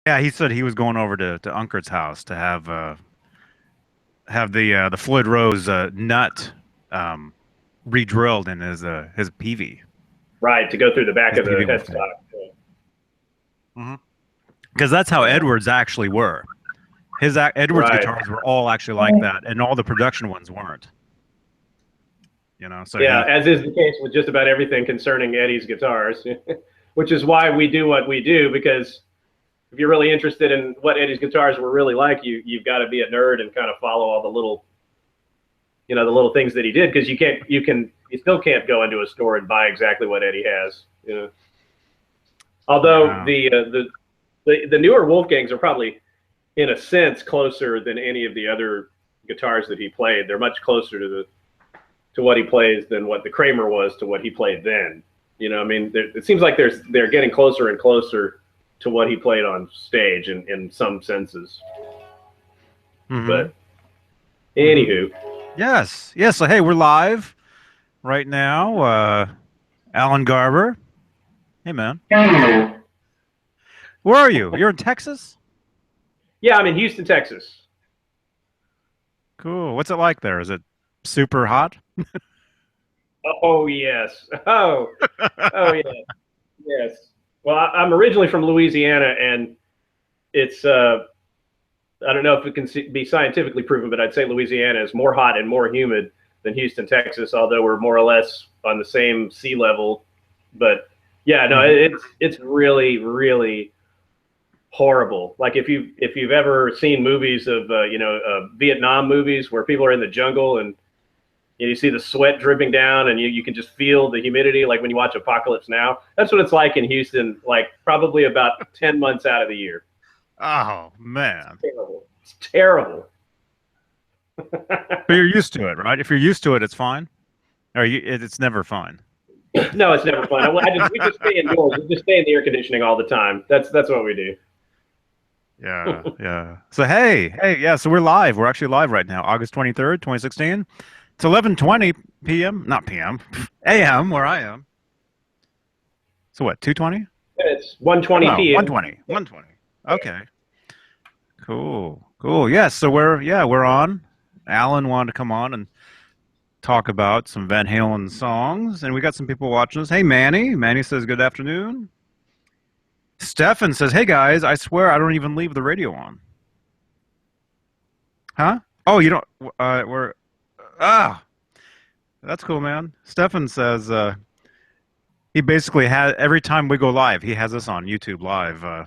Yeah, he said he was going over to Unkert's house to have the Floyd Rose nut um, re-drilled in his PV. Right, to go through the back His of the PV Wolf thing. headstock. Because that's how Edwards actually were. Edwards Right. guitars were all actually like that, and all the production ones weren't. So Yeah, he. as is the case with just about everything concerning Eddie's guitars, which is why we do what we do. Because if you're really interested in what Eddie's guitars were really like, you've got to be a nerd and kind of follow all the little, the little things that he did. Because you still can't go into a store and buy exactly what Eddie has. Although Yeah. the newer Wolfgangs are probably in a sense closer than any of the other guitars that he played. They're much closer to what he plays than what the Kramer was to what he played then. I mean, it seems like they're getting closer and closer to what he played on stage in some senses. Mm-hmm. But Mm-hmm. anywho, Yes. Yes. So hey, we're live right now. Allen Garber. Hey man. Where are you? You're in Texas? yeah, I'm in Houston, Texas. Cool. What's it like there? Is it super hot? Oh yes. Oh yeah. Yes. Well, I'm originally from Louisiana, and it's I don't know if it can be scientifically proven, but I'd say Louisiana is more hot and more humid than Houston, Texas, although we're more or less on the same sea level. But yeah, no, Mm-hmm. it's really really horrible. Like if you've ever seen movies of Vietnam movies where people are in the jungle and you see the sweat dripping down and you can just feel the humidity, like when you watch Apocalypse Now. That's what it's like in Houston, like probably about 10 months out of the year. Oh It's man. terrible. It's terrible. But you're used to it, right? If you're used to it, it's fine. Or it's never fine. No, it's never fun. We just stay indoors. We just stay in the air conditioning all the time. That's what we do. Yeah, yeah. So hey, yeah. So we're live. We're actually live right now, August 23rd, 2016. It's 11:20 p.m. Not p.m. a.m. where I am. So what? 2:20? It's 1:20 No, p.m. 1:20. 1:20. Okay. Cool. Cool. Yes. So we're on. Alan wanted to come on and talk about some Van Halen songs, and we got some people watching us. Hey, Manny. Manny says good afternoon. Stefan says, "Hey guys, I swear I don't even leave the radio on." Huh? Oh, you don't. We're ah. That's cool, man. Stefan says he basically has every time we go live, he has us on YouTube live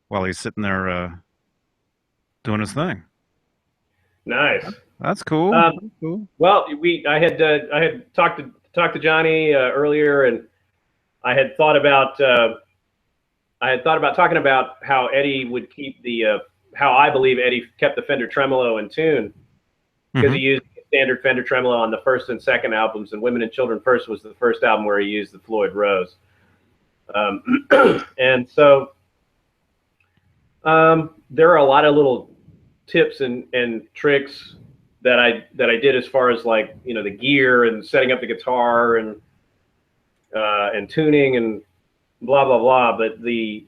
while he's sitting there doing his thing. Nice. That's cool. Um, That's cool. well, I had talked to Johnny earlier, and I had thought about talking about how Eddie would keep how I believe Eddie kept the Fender Tremolo in tune because Hmm. he used standard Fender Tremolo on the first and second albums, and Women and Children First was the first album where he used the Floyd Rose. And so there are a lot of little tips and tricks that I did as far as like the gear and setting up the guitar and tuning and blah blah blah. But the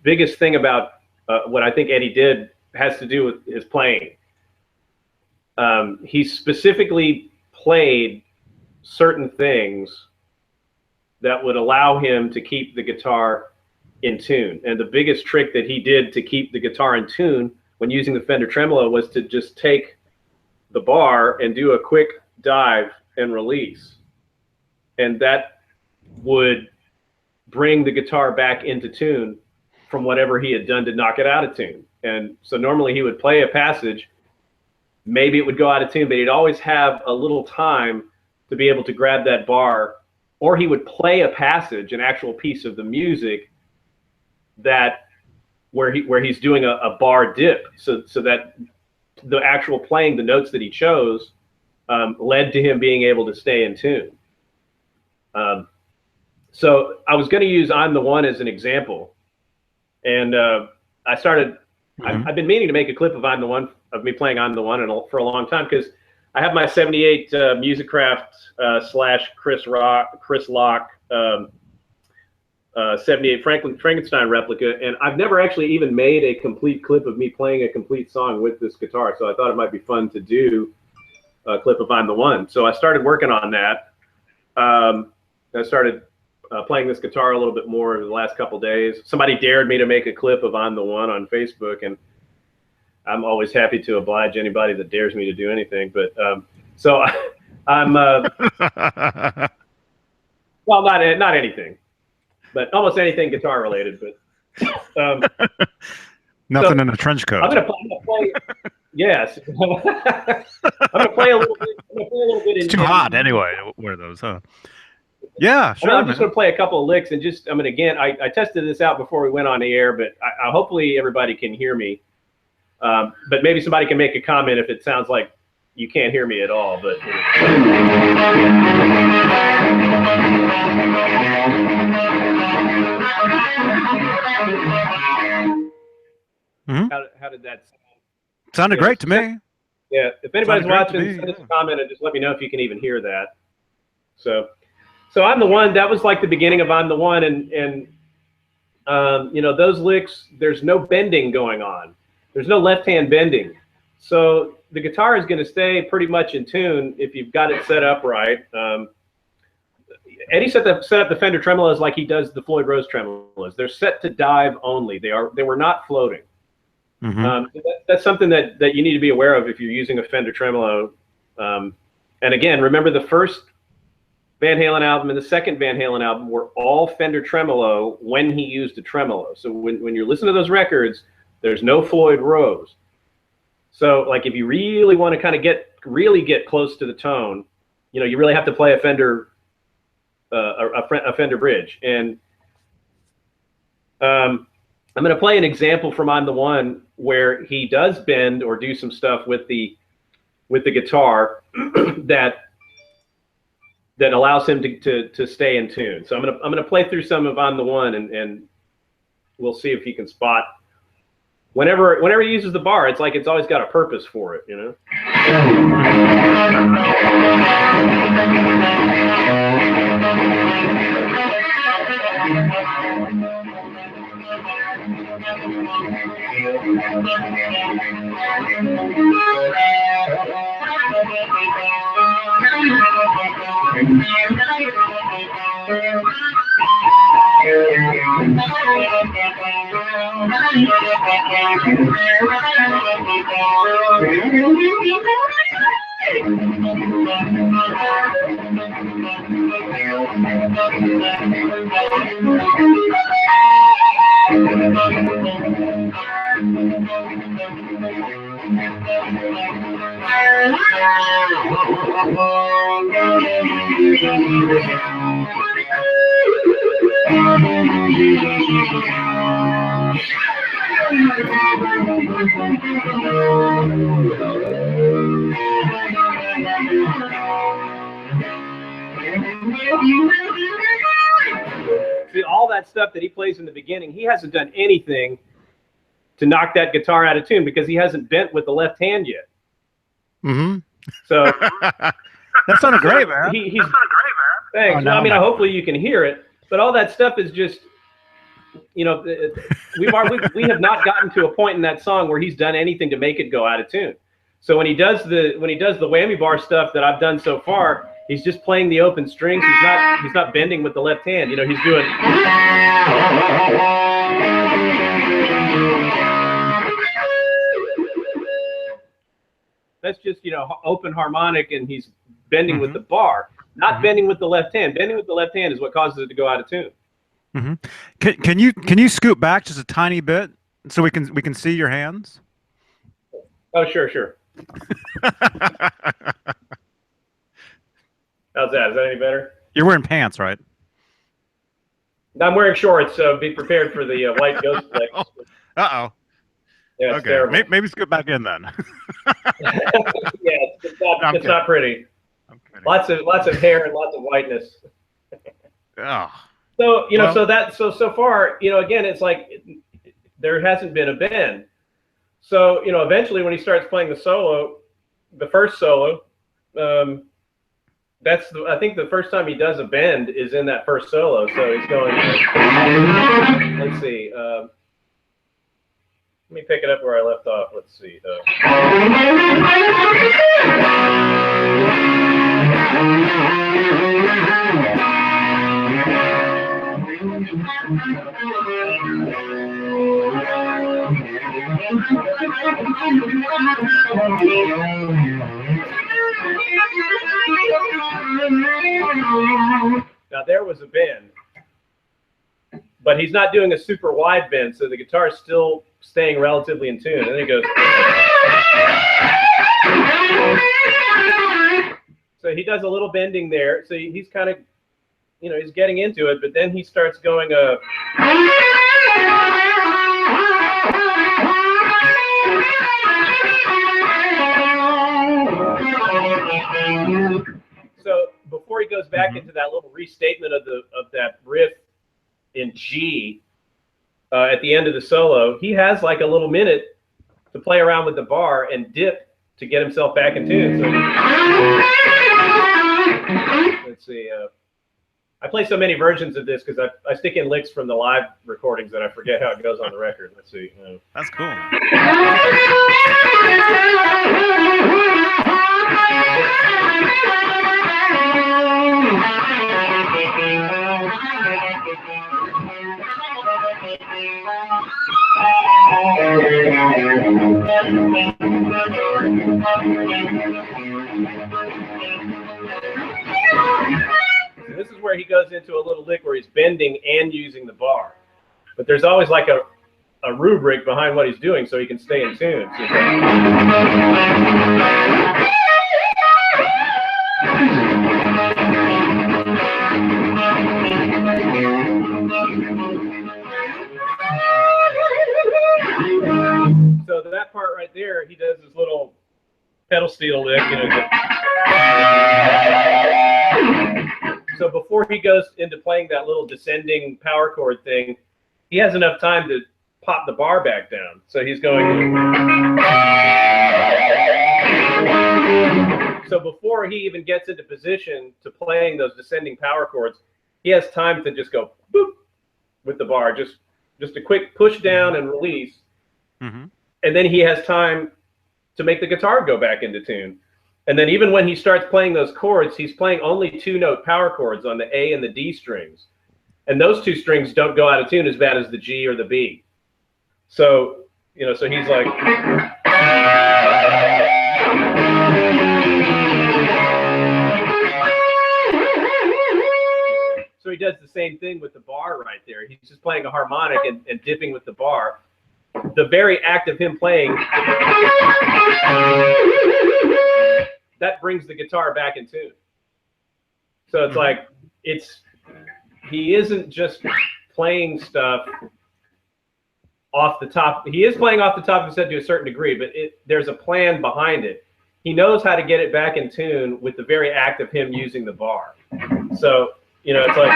biggest thing about what I think Eddie did has to do with his playing. He specifically played certain things that would allow him to keep the guitar in tune. And the biggest trick that he did to keep the guitar in tune when using the Fender Tremolo was to just take the bar and do a quick dive and release. And that would bring the guitar back into tune from whatever he had done to knock it out of tune. And so normally he would play a passage, maybe it would go out of tune, but he'd always have a little time to be able to grab that bar, or he would play a passage, an actual piece of the music that where he's doing a bar dip, so that the actual playing the notes that he chose led to him being able to stay in tune. So I was going to use "I'm the One" as an example, and I started. Hmm. I've been meaning to make a clip of "I'm the One" of me playing "I'm the One" for a long time because I have my '78 Musicraft / Chris Lock '78 Frankenstein replica, and I've never actually even made a complete clip of me playing a complete song with this guitar. So I thought it might be fun to do a clip of "I'm the One." So I started working on that. I started playing this guitar a little bit more over the last couple days. Somebody dared me to make a clip of "I'm the One" on Facebook, and I'm always happy to oblige anybody that dares me to do anything. But so I'm well, not anything, but almost anything guitar related. But nothing in a trench coat. I'm gonna play. Yes, I'm gonna play a little bit. I'm gonna play a little bit. It's too hot anyway to wear those, huh? Yeah, sure. I'm just gonna play a couple of licks and just. I mean, again, I tested this out before we went on the air, but I hopefully everybody can hear me. But maybe somebody can make a comment if it sounds like you can't hear me at all. But how did that sound? Sounded great to me. Yeah, if anybody's watching, send us a comment and just let me know if you can even hear that. So I'm the One. That was like the beginning of "I'm the One," and you know, those licks. There's no bending going on. There's no left-hand bending, so the guitar is going to stay pretty much in tune if you've got it set up right. Eddie set up the Fender tremolos like he does the Floyd Rose tremolos. They're set to dive only. They were not floating. Mm-hmm. That's something that you need to be aware of if you're using a Fender tremolo. And again, remember the first Van Halen album and the second Van Halen album were all Fender tremolo when he used a tremolo. So when you're listening to those records, there's no Floyd Rose. So like if you really want to kind of get close to the tone, you know, you really have to play a Fender Fender bridge. And I'm going to play an example from "I'm the One" where he does bend or do some stuff with the guitar that allows him to stay in tune. So I'm gonna play through some of "I'm the One" and we'll see if he can spot. Whenever he uses the bar, it's like it's always got a purpose for it, you know. See, all that stuff that he plays in the beginning, he hasn't done anything to knock that guitar out of tune because he hasn't bent with the left hand yet. Mm-hmm. So that sounded great, man. That sounded great, man. Thanks. Oh, no, I mean, hopefully you can hear it, but all that stuff is just, you know, we have not gotten to a point in that song where he's done anything to make it go out of tune. So when he does the whammy bar stuff that I've done so far, he's just playing the open strings. He's not bending with the left hand. You know, he's doing. That's just, you know, open harmonic, and he's bending with the bar, not bending with the left hand. Bending with the left hand is what causes it to go out of tune. Can you scoot back just a tiny bit so we can see your hands? Oh, sure. How's that? Is that any better? You're wearing pants, right? I'm wearing shorts, so be prepared for the white ghost flicks. Uh-oh. Yeah, it's terrible. Maybe scoot back in then. Yeah, it's not pretty. Lots of hair and lots of whiteness. Oh. So, you know, so far, you know, again, it's like there hasn't been a bend. So, you know, eventually when he starts playing the first solo, I think the first time he does a bend is in that first solo. So he's going. Let's see. Let me pick it up where I left off. Let's see. Now there was a bend, but he's not doing a super wide bend, so the guitar is still staying relatively in tune. And then he goes. So he does a little bending there. So he's kind of, you know, he's getting into it, but then he starts going So before he goes back into that little restatement of that riff in G at the end of the solo, he has like a little minute to play around with the bar and dip to get himself back in tune. So, let's see. I play so many versions of this because I stick in licks from the live recordings that I forget how it goes on the record. Let's see. That's cool. This is where he goes into a little lick where he's bending and using the bar. But there's always like a rubric behind what he's doing so he can stay in tune. So that part right there, he does this little pedal steel lick. You know, so before he goes into playing that little descending power chord thing, he has enough time to pop the bar back down. So he's going. So before he even gets into position to playing those descending power chords, he has time to just go boop with the bar, just a quick push down and release. Mm-hmm. And then he has time to make the guitar go back into tune. And then even when he starts playing those chords, he's playing only 2-note power chords on the A and the D strings. And those 2 strings don't go out of tune as bad as the G or the B. So, you know, so he's like. So he does the same thing with the bar right there. He's just playing a harmonic and dipping with the bar. The very act of him playing, that brings the guitar back in tune. So it's like, he isn't just playing stuff off the top. He is playing off the top of his head to a certain degree, but there's a plan behind it. He knows how to get it back in tune with the very act of him using the bar. So, you know, it's like.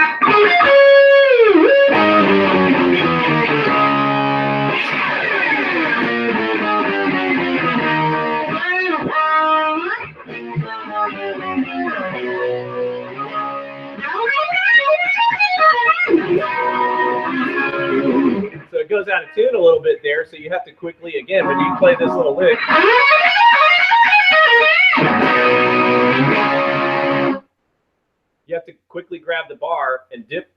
So it goes out of tune a little bit there, so you have to quickly, again, when you play this little lick, you have to quickly grab the bar and dip.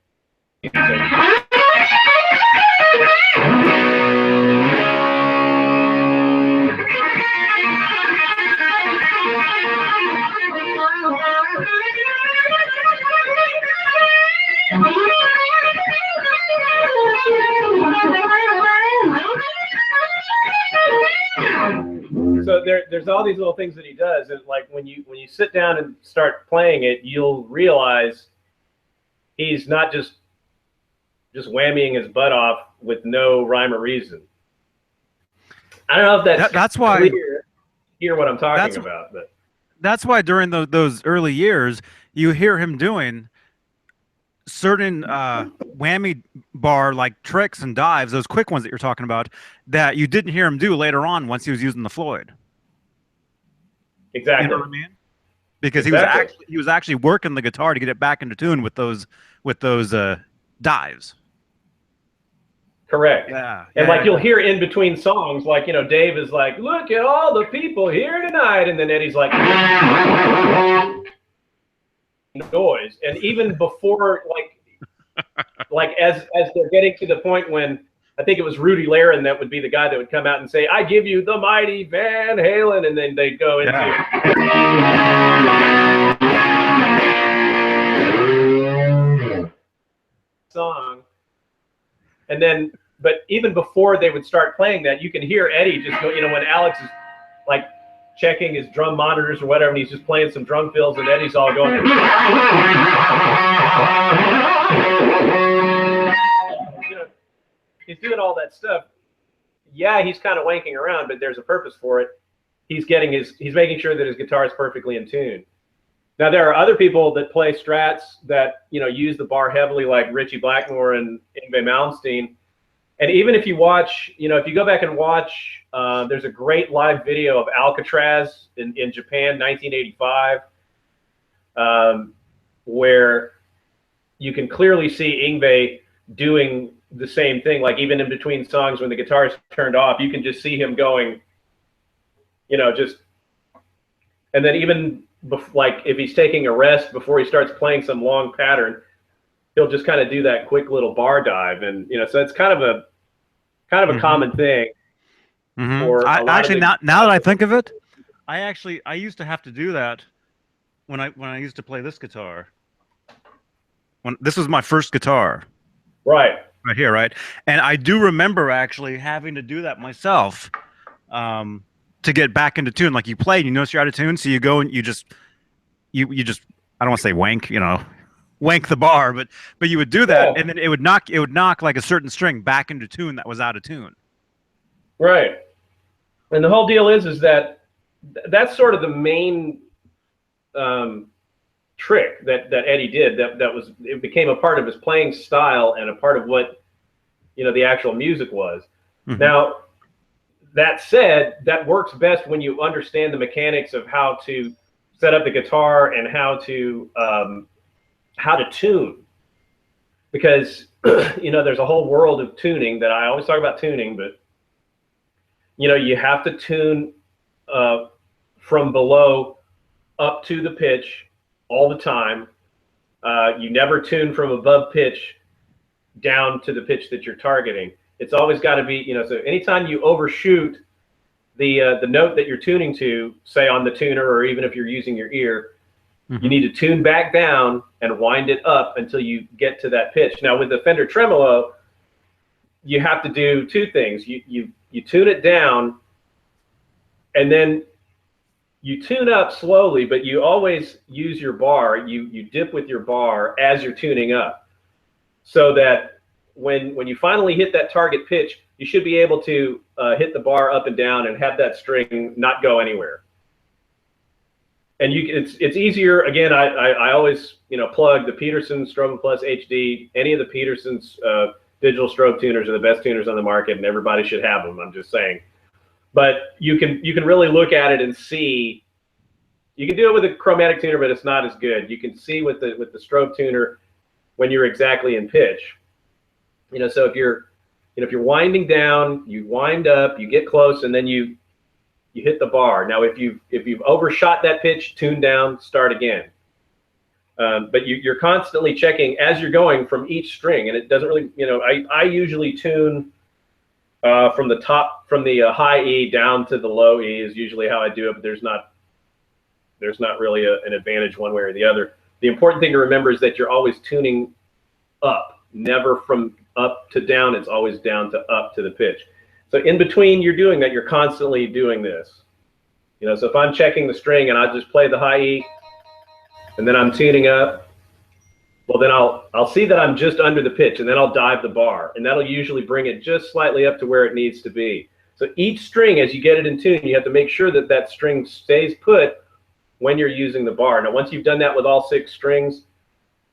So there's all these little things that he does, and like when you sit down and start playing it, you'll realize he's not just whammying his butt off with no rhyme or reason. I don't know if that's why clear, hear what I'm talking about, but that's why during those early years you hear him doing certain whammy bar like tricks and dives, those quick ones that you're talking about, that you didn't hear him do later on once he was using the Floyd. Exactly. You know what I mean? because Exactly. he was actually working the guitar to get it back into tune with those dives. Correct. Yeah, And yeah, like yeah, you'll yeah. hear in between songs, like, Dave is like, look at all the people here tonight. And then Eddie's like, noise. And even before, like as they're getting to the point when I think it was Rudy Laren that would be the guy that would come out and say, I give you the mighty Van Halen. And then they'd go into Yeah. song. And then, but even before they would start playing that, you can hear Eddie just go, when Alex is like checking his drum monitors or whatever, and he's just playing some drum fills, and Eddie's all going, he's doing all that stuff. Yeah, he's kind of wanking around, but there's a purpose for it. He's making sure that his guitar is perfectly in tune. Now, there are other people that play strats that, use the bar heavily, like Richie Blackmore and Yngwie Malmsteen. And even if you watch, if you go back and watch, there's a great live video of Alcatraz in Japan, 1985, where you can clearly see Yngwie doing the same thing. Like even in between songs when the guitar is turned off, you can just see him going, just, and then even like if he's taking a rest before he starts playing some long pattern, he'll just kind of do that quick little bar dive. And, so it's kind of a common thing for I a lot of actually the. now that I think of it, I used to have to do that when I used to play this guitar. When this was my first guitar, Right. right here, right? And I do remember actually having to do that myself, to get back into tune. Like you play and you notice you're out of tune, so you go and you just I don't want to say wank, wank the bar, but you would do that, Yeah. and then it would knock like a certain string back into tune that was out of tune. Right. And the whole deal is that that's sort of the main trick that Eddie did. It became a part of his playing style and a part of what the actual music was. Mm-hmm. Now, that said, that works best when you understand the mechanics of how to set up the guitar and how to tune, because there's a whole world of tuning that I always talk about tuning, but you have to tune from below up to the pitch all the time. You never tune from above pitch down to the pitch that you're targeting. It's always got to be, so anytime you overshoot the note that you're tuning to, say on the tuner, or even if you're using your ear, you need to tune back down and wind it up until you get to that pitch. Now with the Fender Tremolo, you have to do two things. You tune it down, and then you tune up slowly, but you always use your bar. You dip with your bar as you're tuning up, so that when you finally hit that target pitch, you should be able to hit the bar up and down and have that string not go anywhere. And it's easier. Again, I always plug the Peterson Strobe Plus HD. Any of the Peterson's digital strobe tuners are the best tuners on the market, and everybody should have them. I'm just saying. But you can really look at it and see. You can do it with a chromatic tuner, but it's not as good. You can see with the strobe tuner when you're exactly in pitch. So if you're winding down, you wind up, you get close, and then you hit the bar. Now, if you've overshot that pitch, tune down, start again. But you're constantly checking as you're going from each string, and it doesn't really, I usually tune from the high E down to the low E is usually how I do it. But there's not really an advantage one way or the other. The important thing to remember is that you're always tuning up, never from up to down. It's always down to up to the pitch. So in between you're doing that, you're constantly doing this. So if I'm checking the string and I just play the high E and then I'm tuning up, well then I'll see that I'm just under the pitch, and then I'll dive the bar, and that'll usually bring it just slightly up to where it needs to be. So each string, as you get it in tune, you have to make sure that that string stays put when you're using the bar. Now once you've done that with all 6 strings,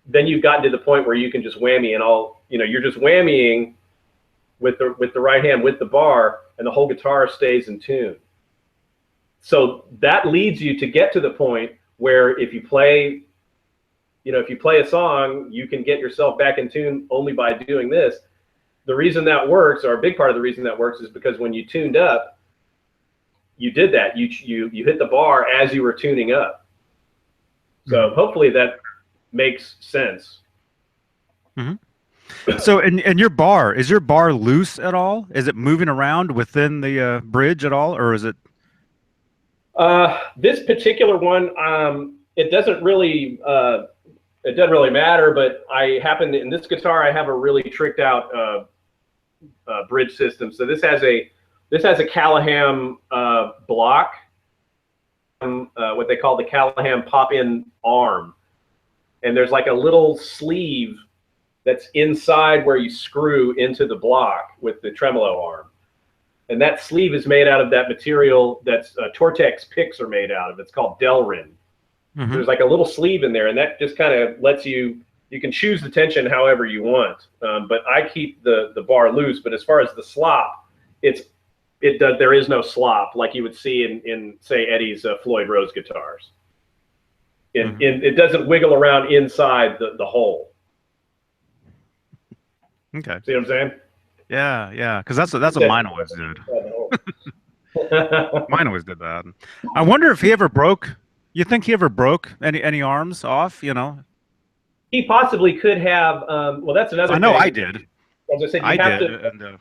then you've gotten to the point where you can just whammy and you're just whammying with the right hand with the bar, and the whole guitar stays in tune. So that leads you to get to the point where if you play, if you play a song, you can get yourself back in tune only by doing this. The reason that works, or a big part of the reason that works, is because when you tuned up, you did that. You hit the bar as you were tuning up. So hopefully that makes sense. Mm-hmm. So, in your bar, is your bar loose at all? Is it moving around within the bridge at all, or is it? This particular one, it doesn't really matter. But I happen to, in this guitar, I have a really tricked out bridge system. So this has a Callahan block, what they call the Callahan pop-in arm, and there's like a little sleeve that's inside where you screw into the block with the tremolo arm. And that sleeve is made out of that material that's Tortex picks are made out of. It's called Delrin. Mm-hmm. There's like a little sleeve in there, and that just kind of lets you can choose the tension however you want. But I keep the bar loose. But as far as the slop, there is no slop like you would see in say Eddie's Floyd Rose guitars. It doesn't wiggle around inside the hole. Okay. See what I'm saying? Yeah, because that's what mine always did. Mine always did that. I wonder if he ever broke. You think he ever broke any arms off? He possibly could have. Well, that's another. I know thing. I did. As I said, I have did. to.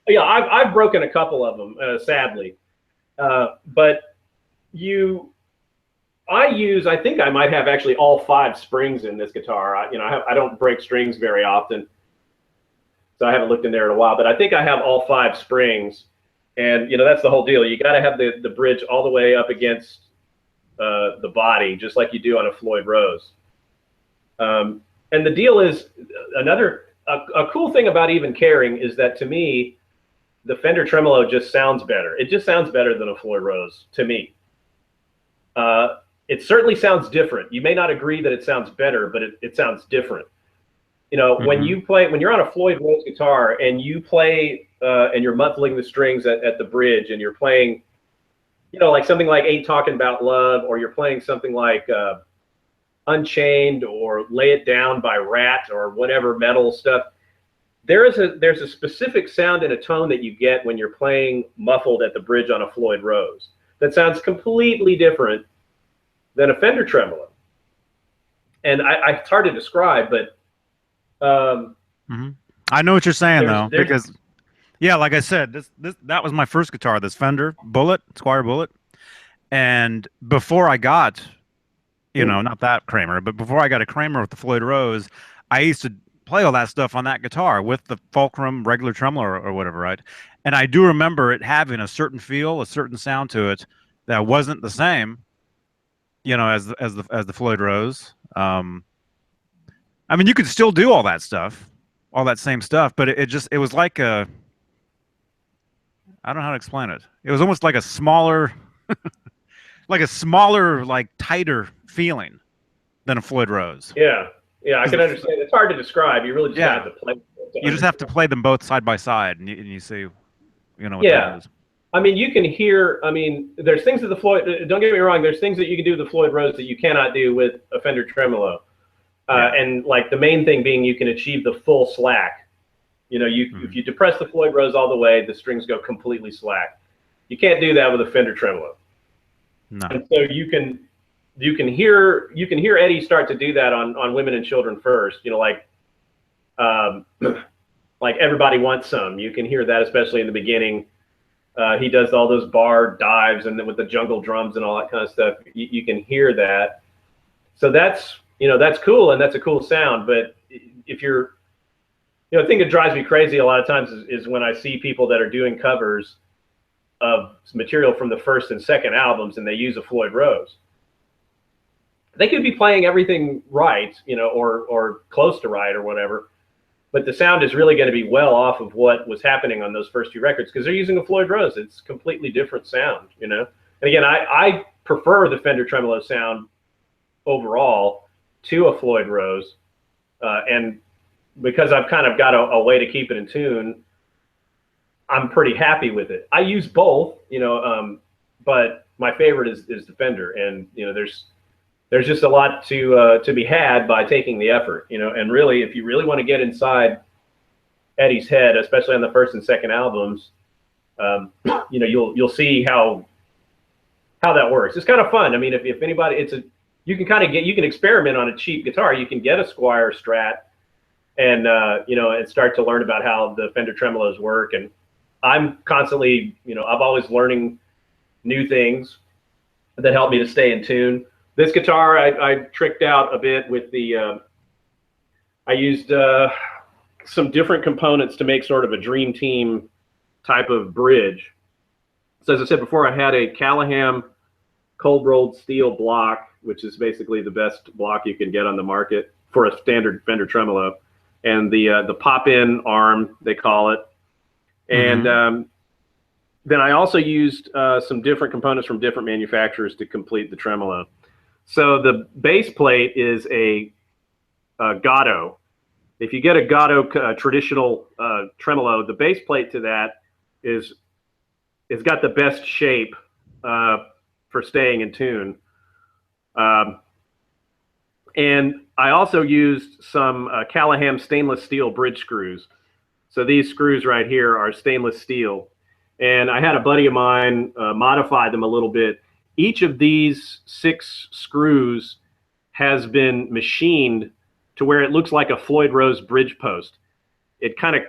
Yeah, I've broken a couple of them, sadly. But I think I might have actually all 5 springs in this guitar. I don't break strings very often, so I haven't looked in there in a while. But I think I have all 5 springs, and that's the whole deal. You got to have the bridge all the way up against the body, just like you do on a Floyd Rose. And the deal is a cool thing about even caring is that, to me, the Fender Tremolo just sounds better. It just sounds better than a Floyd Rose to me. It certainly sounds different. You may not agree that it sounds better, but it sounds different. When you're on a Floyd Rose guitar and you play and you're muffling the strings at the bridge, and you're playing, like something like Ain't Talking About Love, or you're playing something like Unchained or Lay It Down by Rat, or whatever metal stuff, there's a specific sound and a tone that you get when you're playing muffled at the bridge on a Floyd Rose that sounds completely different than a Fender Tremolo. And it's hard to describe, but I know what you're saying, though, because like I said, that was my first guitar, this Fender Squire Bullet, and before I got, not that Kramer, but before I got a Kramer with the Floyd Rose, I used to play all that stuff on that guitar with the Fulcrum regular tremolo or whatever, right? And I do remember it having a certain feel, a certain sound to it that wasn't the same, as the Floyd Rose. I mean, you could still do all that stuff, all that same stuff, but it was like I don't know how to explain it. It was almost like a smaller, like tighter feeling than a Floyd Rose. Yeah, I can understand. It's hard to describe. You really just have to play. You just have to play them both side by side, and you see, what that is. I mean, you can hear. I mean, there's things that the Floyd. Don't get me wrong. There's things that you can do with the Floyd Rose that you cannot do with a Fender Tremolo. And like the main thing being, you can achieve the full slack. If you depress the Floyd Rose all the way, the strings go completely slack. You can't do that with a Fender Tremolo. No. And so you can hear Eddie start to do that on Women and Children First. Like Everybody Wants Some. You can hear that, especially in the beginning. He does all those bar dives and then with the jungle drums and all that kind of stuff. You can hear that. So that's cool, and that's a cool sound. But if you're, the thing that drives me crazy a lot of times is when I see people that are doing covers of material from the first and second albums, and they use a Floyd Rose. They could be playing everything right, or close to right or whatever, but the sound is really going to be well off of what was happening on those first 2 records because they're using a Floyd Rose. It's a completely different sound, And again, I prefer the Fender Tremolo sound overall to a Floyd Rose, and because I've kind of got a way to keep it in tune, I'm pretty happy with it. I use both, but my favorite is the Fender, and there's there's just a lot to be had by taking the effort, you know. And really, if you really want to get inside Eddie's head, especially on the first and second albums, you know, you'll see how that works. It's kind of fun. I mean, if anybody, you can experiment on a cheap guitar. You can get a Squire Strat and you know, and start to learn about how the Fender tremolos work. And I'm constantly, you know, I'm always learning new things that help me to stay in tune. This guitar, I tricked out a bit with the, I used some different components to make sort of a dream team type of bridge. So as I said before, I had a Callahan cold rolled steel block, which is basically the best block you can get on the market for a standard Fender tremolo, and the pop-in arm, they call it. And then I also used some different components from different manufacturers to complete the tremolo. So the base plate is a Gatto. If you get a Gatto traditional tremolo, the base plate to that is got the best shape for staying in tune. And I also used some Callahan stainless steel bridge screws. So these screws right here are stainless steel. And I had a buddy of mine modify them a little bit. Each of these 6 screws has been machined to where it looks like a Floyd Rose bridge post. It kind of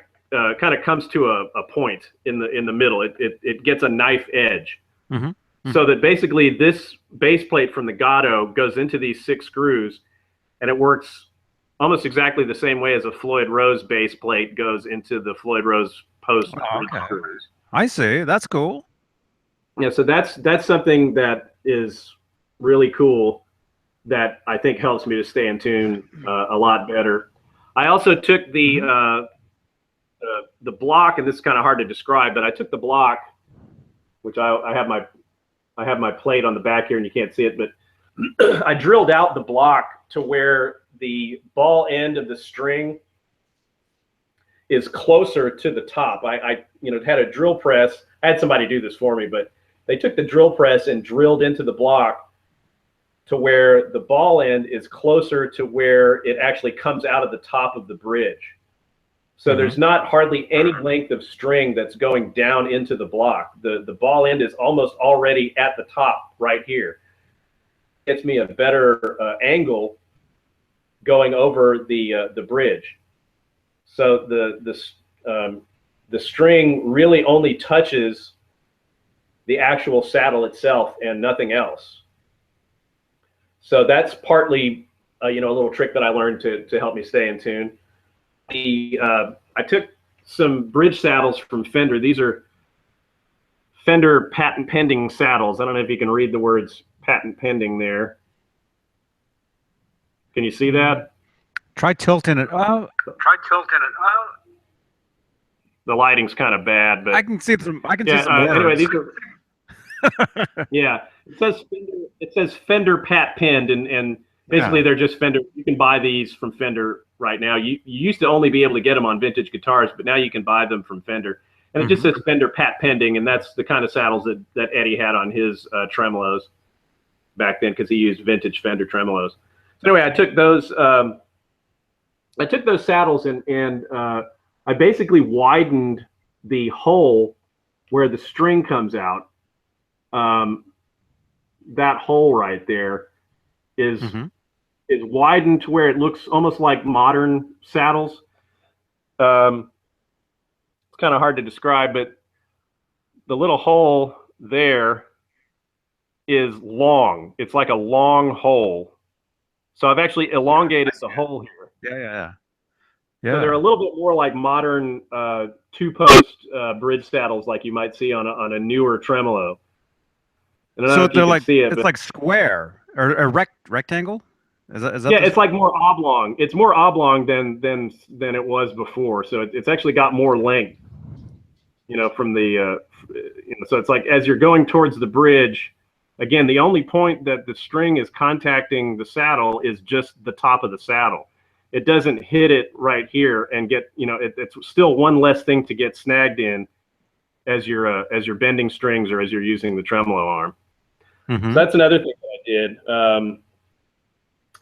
comes to a point in the middle. It gets a knife edge. So that basically this base plate from the Gatto goes into these 6 screws, and it works almost exactly the same way as a Floyd Rose base plate goes into the Floyd Rose post screws. I see. That's cool. Yeah, so that's something that is really cool that I think helps me to stay in tune a lot better. I also took the block, and this is kind of hard to describe, but I took the block, which I have my plate on the back here, and you can't see it, but I drilled out the block to where the ball end of the string is closer to the top. I you know, had a drill press. I had somebody do this for me, but they took the drill press and drilled into the block to where the ball end is closer to where it actually comes out of the top of the bridge. So there's not hardly any length of string that's going down into the block. The ball end is almost already at the top right here. Gets me a better angle going over the bridge. So the string really only touches the actual saddle itself and nothing else. So that's partly you know, a little trick that I learned to help me stay in tune. I took some bridge saddles from Fender. These are Fender patent pending saddles. I don't know if you can read the words patent pending there. Can you see that? Try tilting it. Oh, the lighting's kind of bad, but I can see some. I can see some words. Anyway, these are. Yeah, it says Fender pat pinned, and basically they're just Fender. You can buy these from Fender right now. You used to only be able to get them on vintage guitars, but now you can buy them from Fender. And it just says Fender pat pending, and that's the kind of saddles that Eddie had on his tremolos back then, because he used vintage Fender tremolos. So anyway, I took those saddles and I basically widened the hole where the string comes out. That hole right there is widened to where it looks almost like modern saddles. It's kind of hard to describe, but the little hole there is long. It's like a long hole. So I've actually elongated the hole here. Yeah. So they're a little bit more like modern two-post bridge saddles, like you might see on a newer tremolo. So they're like, it's like square or a rectangle. Is that yeah, it's like more oblong. It's more oblong than it was before. So it's actually got more length, you know, from the you know, so it's like as you're going towards the bridge, again, the only point that the string is contacting the saddle is just the top of the saddle. It doesn't hit it right here and get, you know, it's still one less thing to get snagged in as you're bending strings or as you're using the tremolo arm. So that's another thing that I did.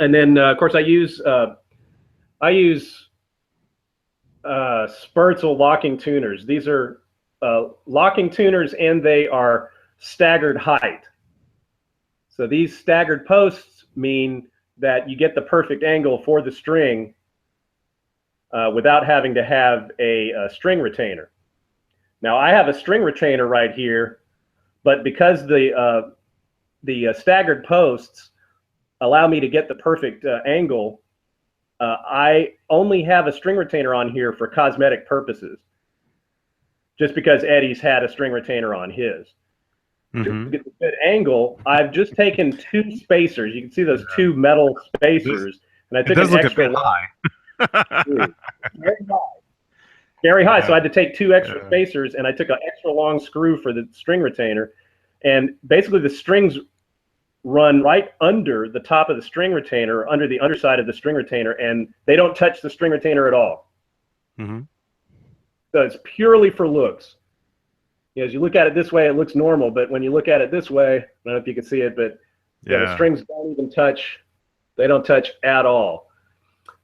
And then of course I use Spertzel locking tuners. These are locking tuners, and they are staggered height. So these staggered posts mean that you get the perfect angle for the string without having to have a string retainer. Now I have a string retainer right here, but because the staggered posts allow me to get the perfect angle, I only have a string retainer on here for cosmetic purposes, just because Eddie's had a string retainer on his. To get a good angle, I've just taken 2 spacers. You can see those 2 metal spacers, and I took an extra high. very high. Very high. So I had to take 2 extra spacers, and I took an extra long screw for the string retainer. And basically the strings run right under the top of the string retainer, under the underside of the string retainer, and they don't touch the string retainer at all. So it's purely for looks. You know, as you look at it this way, it looks normal, but when you look at it this way, I don't know if you can see it, but the strings don't even touch. They don't touch at all.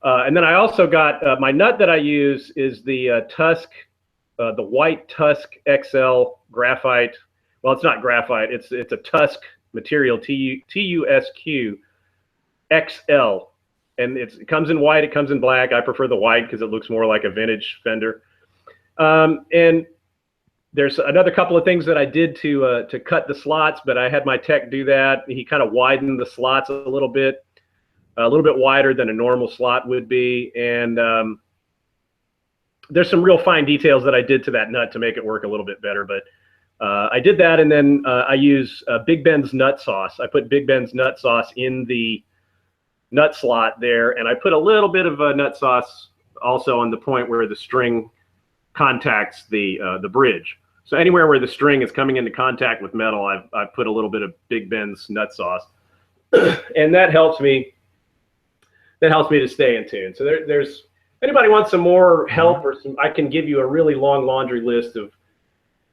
And then I also got my nut that I use is the Tusk, the white Tusk XL graphite. Well, it's not graphite. It's a Tusk material, TUSQ XL, and it comes in white. It comes in black. I prefer the white because it looks more like a vintage Fender. And there's another couple of things that I did to cut the slots, but I had my tech do that. He kind of widened the slots a little bit wider than a normal slot would be. And there's some real fine details that I did to that nut to make it work a little bit better. But I did that, and then I use Big Ben's nut sauce. I put Big Ben's nut sauce in the nut slot there, and I put a little bit of nut sauce also on the point where the string contacts the bridge. So anywhere where the string is coming into contact with metal, I've put a little bit of Big Ben's nut sauce, and that helps me. That helps me to stay in tune. So there's anybody wants some more help, or I can give you a really long laundry list of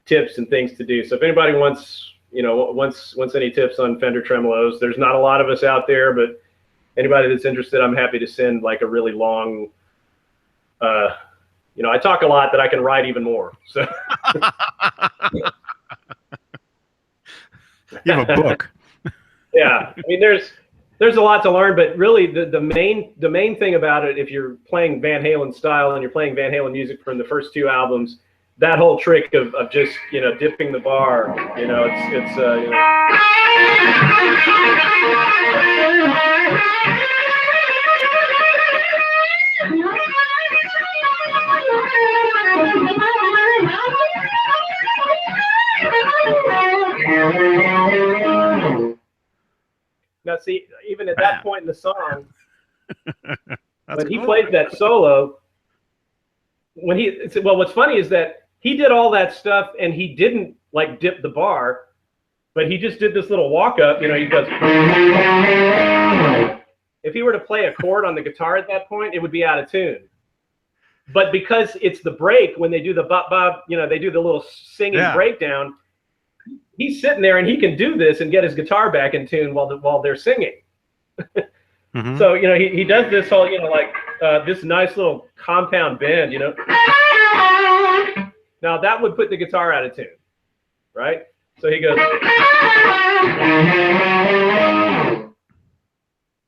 tips and things to do. So if anybody wants, wants any tips on Fender tremolos, there's not a lot of us out there, but anybody that's interested, I'm happy to send like a really long. I talk a lot, but I can write even more. So you have a book. Yeah, I mean, there's a lot to learn, but really the main thing about it, if you're playing Van Halen style and you're playing Van Halen music from the first 2 albums, that whole trick of just dipping the bar, it's now see, even at that point in the song, when he plays that solo, what's funny is that he did all that stuff and he didn't like dip the bar, but he just did this little walk up. He goes. If he were to play a chord on the guitar at that point, it would be out of tune. But because it's the break, when they do the bop bop, they do the little singing breakdown. He's sitting there and he can do this and get his guitar back in tune while they're singing. So he does this whole this nice little compound bend. Now that would put the guitar out of tune, right? So he goes,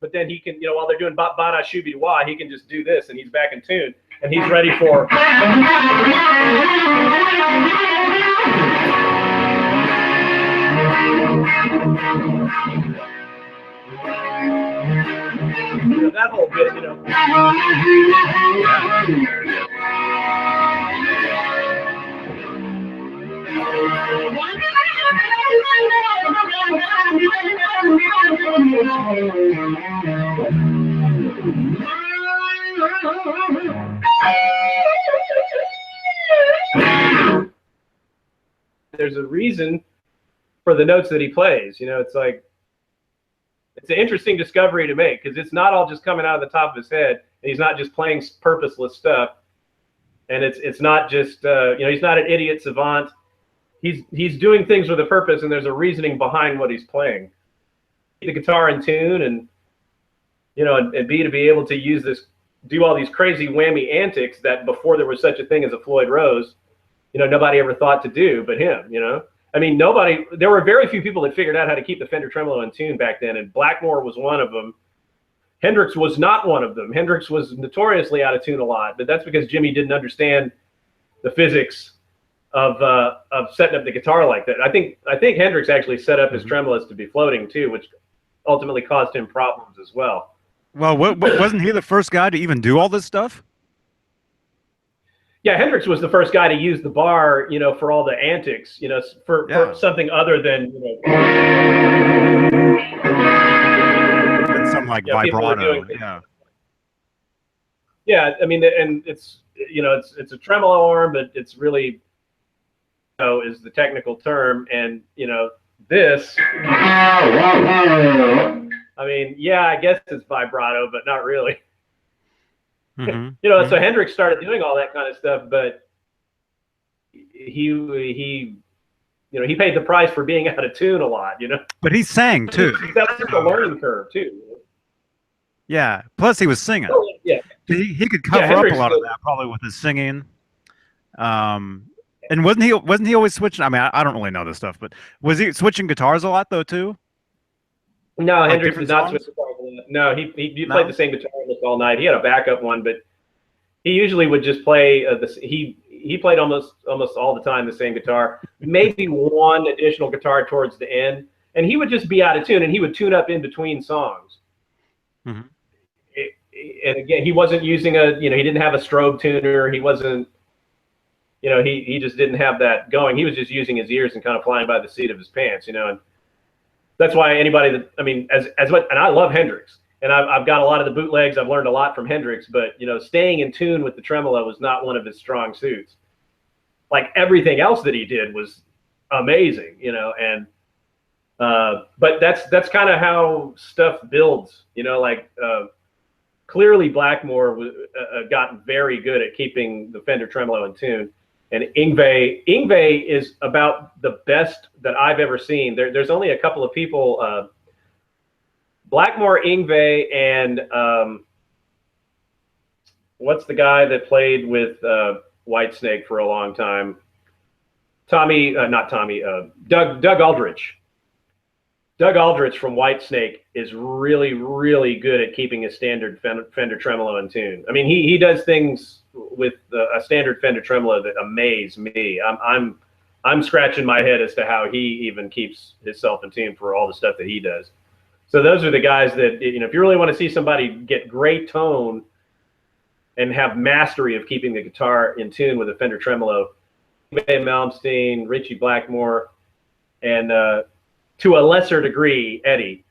but then he can while they're doing bop bada shooby wah, he can just do this and he's back in tune and he's ready for. That whole bit, There's a reason for the notes that he plays. It's like, it's an interesting discovery to make because it's not all just coming out of the top of his head. And he's not just playing purposeless stuff, and it's not just he's not an idiot savant. He's doing things with a purpose, and there's a reasoning behind what he's playing. The guitar in tune, and you know, and B, to be able to use this, do all these crazy whammy antics that before there was such a thing as a Floyd Rose, you know, nobody ever thought to do but him, you know. I mean, there were very few people that figured out how to keep the Fender Tremolo in tune back then, and Blackmore was one of them. Hendrix was not one of them. Hendrix was notoriously out of tune a lot, but that's because Jimmy didn't understand the physics of setting up the guitar like that. I think Hendrix actually set up his tremolos to be floating too, which ultimately caused him problems as well. Well, wasn't he the first guy to even do all this stuff? Yeah, Hendrix was the first guy to use the bar, you know, for all the antics, you know, for something other than, you know, and some like vibrato. Yeah, I mean, and it's, you know, it's a tremolo arm, but it's really, you know, is the technical term, and you know, this. I mean, yeah, I guess it's vibrato, but not really. You know, so Hendrix started doing all that kind of stuff, but he you know, he paid the price for being out of tune a lot, you know. But he sang too. That was just a learning curve too. Yeah. Plus, he was singing. Oh, yeah. He could cover up a lot of that probably with his singing. And wasn't he always switching? I mean, I don't really know this stuff, but was he switching guitars a lot though too? No, like Hendrix did not switch guitars. No, he played the same guitar almost all night. He had a backup one, but he usually would just play he played almost all the time the same guitar. Maybe one additional guitar towards the end, and he would just be out of tune, and he would tune up in between songs. And again, he wasn't using he didn't have a strobe tuner. He wasn't, you know, he just didn't have that going. He was just using his ears and kind of flying by the seat of his pants, you know. And that's why anybody that, I mean, and I love Hendrix, and I've got a lot of the bootlegs. I've learned a lot from Hendrix, but you know, staying in tune with the tremolo was not one of his strong suits. Like everything else that he did was amazing, you know. And but that's kind of how stuff builds, you know. Like clearly Blackmore got very good at keeping the Fender tremolo in tune. And Yngwie is about the best that I've ever seen. There's only a couple of people, Blackmore, Yngwie, and what's the guy that played with Whitesnake for a long time? Doug Aldrich. Doug Aldrich from Whitesnake is really, really good at keeping a standard Fender tremolo in tune. I mean, he does things with a standard Fender tremolo that amaze me. I'm scratching my head as to how he even keeps himself in tune for all the stuff that he does. So those are the guys that, you know, if you really want to see somebody get great tone and have mastery of keeping the guitar in tune with a Fender tremolo, Malmsteen, Richie Blackmore, and to a lesser degree, Eddie.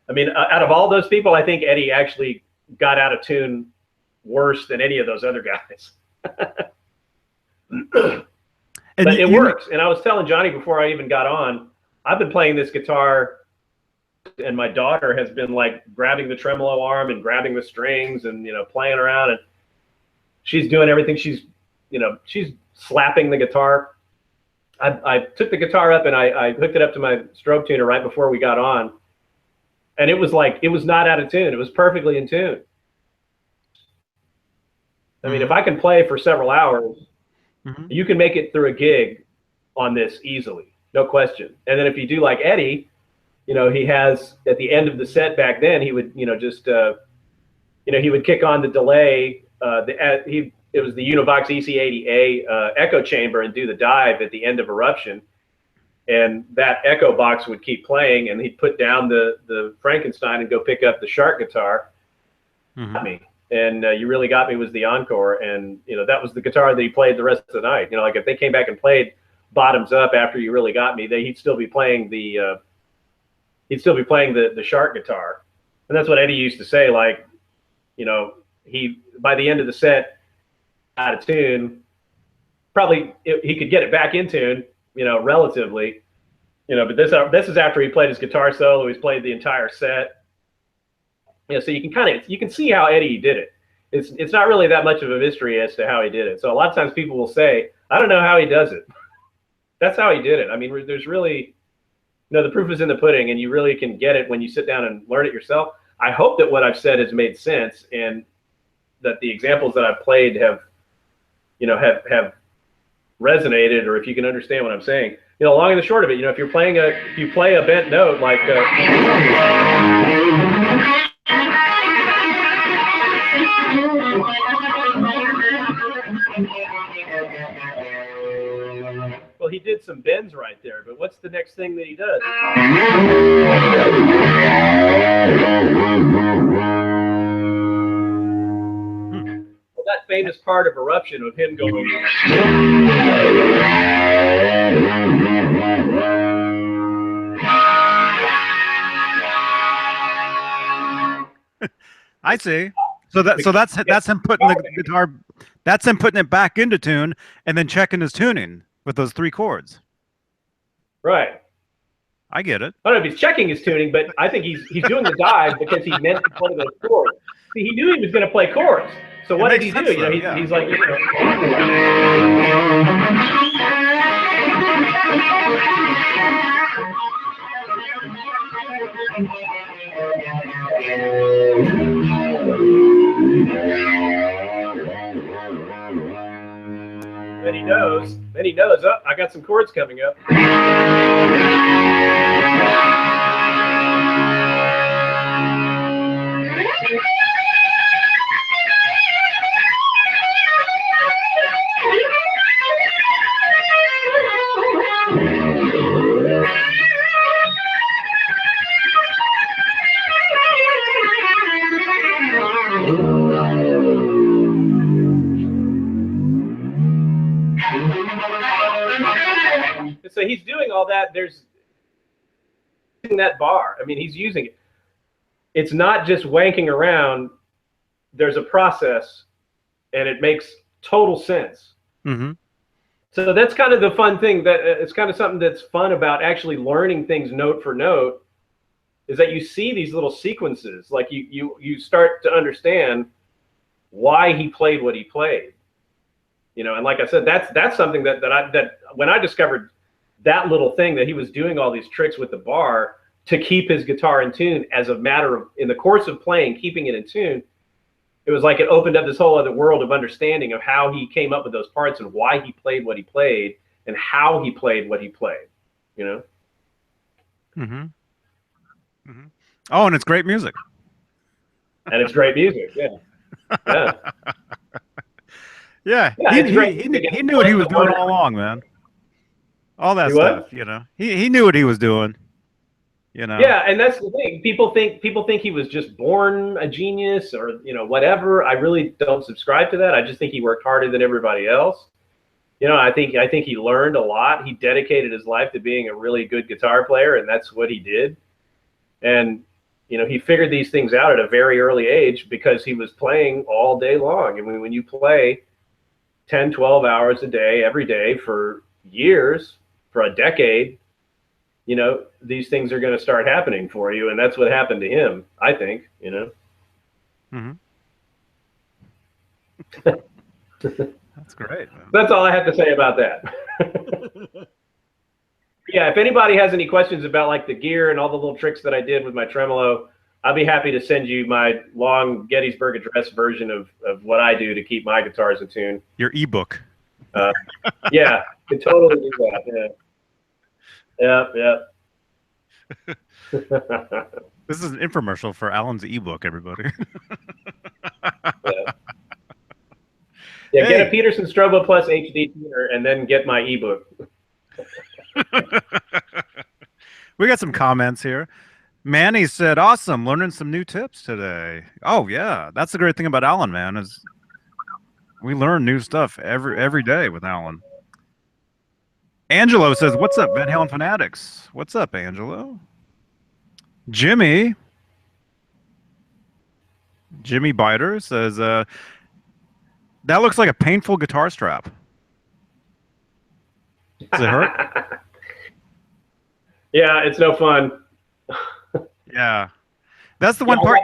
I mean, out of all those people, I think Eddie actually got out of tune worse than any of those other guys. But it works. And I was telling Johnny before I even got on, I've been playing this guitar, and my daughter has been like grabbing the tremolo arm and grabbing the strings and, you know, playing around, and she's doing everything. She's slapping the guitar. I took the guitar up and I hooked it up to my strobe tuner right before we got on, and it was not out of tune. It was perfectly in tune. I mean, if I can play for several hours, you can make it through a gig on this easily, no question. And then if you do like Eddie, you know, he has at the end of the set back then, he would, you know, just, you know, he would kick on the delay. It was the Univox EC80A echo chamber and do the dive at the end of Eruption. And that echo box would keep playing, and he'd put down the Frankenstein and go pick up the Shark guitar. And You Really Got Me was the encore. And, you know, that was the guitar that he played the rest of the night. You know, like if they came back and played Bottoms Up after You Really Got Me, he'd still be playing the Shark guitar. And that's what Eddie used to say, like, you know, by the end of the set, out of tune, probably he could get it back in tune, you know, relatively, you know, but this is after he played his guitar solo. He's played the entire set, you know, so you can see how Eddie did it. It's not really that much of a mystery as to how he did it. So a lot of times people will say, I don't know how he does it. That's how he did it. I mean, there's really, you know, the proof is in the pudding, and you really can get it when you sit down and learn it yourself. I hope that what I've said has made sense, and that the examples that I've played have, have resonated, or if you can understand what I'm saying. Long and the short of it, if you play a bent note like well, he did some bends right there, but what's the next thing that he does? Well, that famous part of Eruption of him going. I see. So that's him putting the guitar. That's him putting it back into tune and then checking his tuning with those 3 chords. Right. I get it. I don't know if he's checking his tuning, but I think he's doing the dive because he meant to play those chords. See, he knew he was going to play chords. So what did he do? He's like, Then he knows, oh, I got some chords coming up. So he's doing all that. There's that bar. I mean, he's using it. It's not just wanking around. There's a process, and it makes total sense. Mm-hmm. So that's kind of the fun thing. That it's kind of something that's fun about actually learning things note for note, is that you see these little sequences. Like you start to understand why he played what he played. And like I said, that's something that when I discovered that little thing, that he was doing all these tricks with the bar to keep his guitar in tune, as a matter of, in the course of playing, keeping it in tune, it was like it opened up this whole other world of understanding of how he came up with those parts and why he played what he played and how he played what he played, Mm-hmm. Mm-hmm. Oh, and it's great music. And it's great music, yeah. Yeah. He knew what he was doing all along, man. All that stuff, He knew what he was doing. Yeah, and that's the thing. People think he was just born a genius, or whatever. I really don't subscribe to that. I just think he worked harder than everybody else. I think he learned a lot. He dedicated his life to being a really good guitar player, and that's what he did. And he figured these things out at a very early age because he was playing all day long. I mean, when you play 10, 12 hours a day, every day for years, for a decade, these things are going to start happening for you. And that's what happened to him, I think, Mm-hmm. That's great, man. That's all I have to say about that. Yeah, if anybody has any questions about like the gear and all the little tricks that I did with my tremolo, I'll be happy to send you my long Gettysburg Address version of what I do to keep my guitars in tune. Your ebook. Yeah, can totally do that. Yeah. This is an infomercial for Allen's ebook, everybody. Yeah, get a Peterson Strobo Plus HD tuner and then get my ebook. We got some comments here. Manny said, "Awesome, learning some new tips today." Oh yeah, that's the great thing about Allen, man, is we learn new stuff every day with Allen. Angelo says, "What's up, Van Halen fanatics?" What's up, Angelo? Jimmy Biter says, "That looks like a painful guitar strap." Does it hurt? Yeah, it's no fun. Yeah, that's the one part.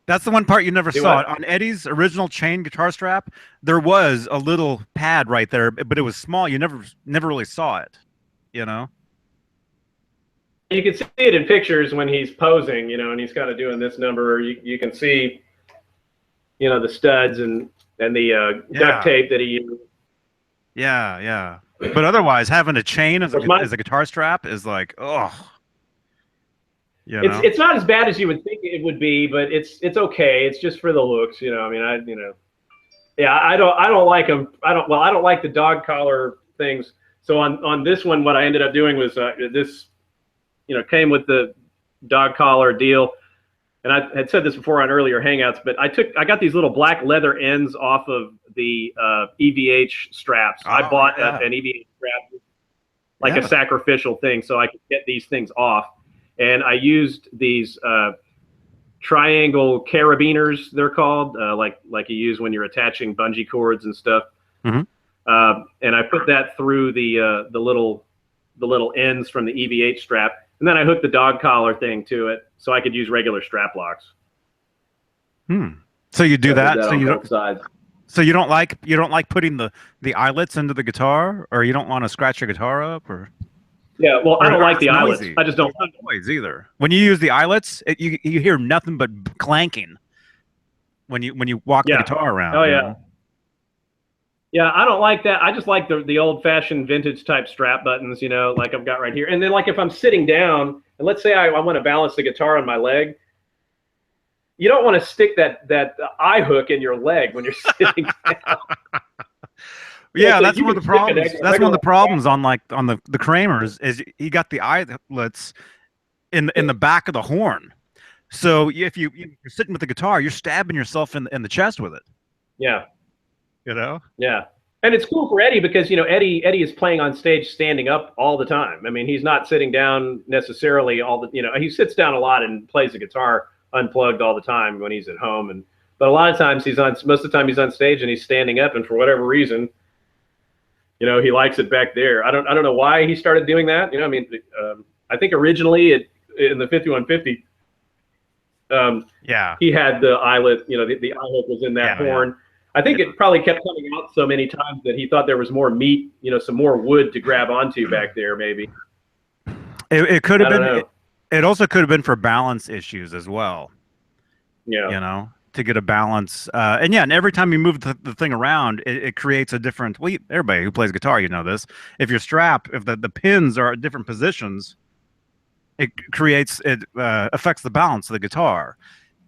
That's the one part you never saw. On Eddie's original chain guitar strap, there was a little pad right there, but it was small. You never really saw it. you can see it in pictures when he's posing, you know, and he's kind of doing this number. You can see, you know, the studs and the duct tape that he used. Yeah, yeah. But otherwise, having a chain as My, a guitar strap is like, oh, you know. it's not as bad as you would think it would be, but it's okay. It's just for the looks, you know. I mean, you know, yeah, I don't like them. I don't like the dog collar things. So on this one, what I ended up doing was this, you know, came with the dog collar deal. And I had said this before on earlier Hangouts, but I got these little black leather ends off of the EVH straps. I bought an EVH strap, like a sacrificial thing, so I could get these things off. And I used these triangle carabiners, they're called, like you use when you're attaching bungee cords and stuff. Mm-hmm. And I put that through the little ends from the EVH strap, and then I hooked the dog collar thing to it, so I could use regular strap locks. So you do that so you don't. Sides. So you don't like putting the eyelets into the guitar, or you don't want to scratch your guitar up, or. Yeah, well, I don't like the eyelets. I just don't like noise either. When you use the eyelets, you hear nothing but clanking when you walk the guitar around. Oh yeah. Yeah, I don't like that. I just like the old-fashioned vintage type strap buttons, you know, like I've got right here. And then like if I'm sitting down, and let's say I want to balance the guitar on my leg, you don't want to stick that eye hook in your leg when you're sitting down. Yeah, so that's one of the problems. That's one of the problems on the Kramers is you got the eyelets in the back of the horn. So if you're sitting with the guitar, you're stabbing yourself in the chest with it. Yeah. You know? Yeah. And it's cool for Eddie because, you know, Eddie is playing on stage standing up all the time. I mean, he's not sitting down necessarily you know, he sits down a lot and plays the guitar unplugged all the time when he's at home. But a lot of times most of the time he's on stage and he's standing up, and for whatever reason, you know, he likes it back there. I don't know why he started doing that. You know, I mean, I think originally in the 5150, he had the eyelet, you know, the eyelet was in that horn. Yeah. I think it probably kept coming out so many times that he thought there was more meat, you know, some more wood to grab onto back there, maybe. It could have been. It also could have been for balance issues as well. Yeah. You know, to get a balance. And every time you move the thing around, it creates a different. Well, everybody who plays guitar, you know this. If the pins are at different positions, it affects the balance of the guitar.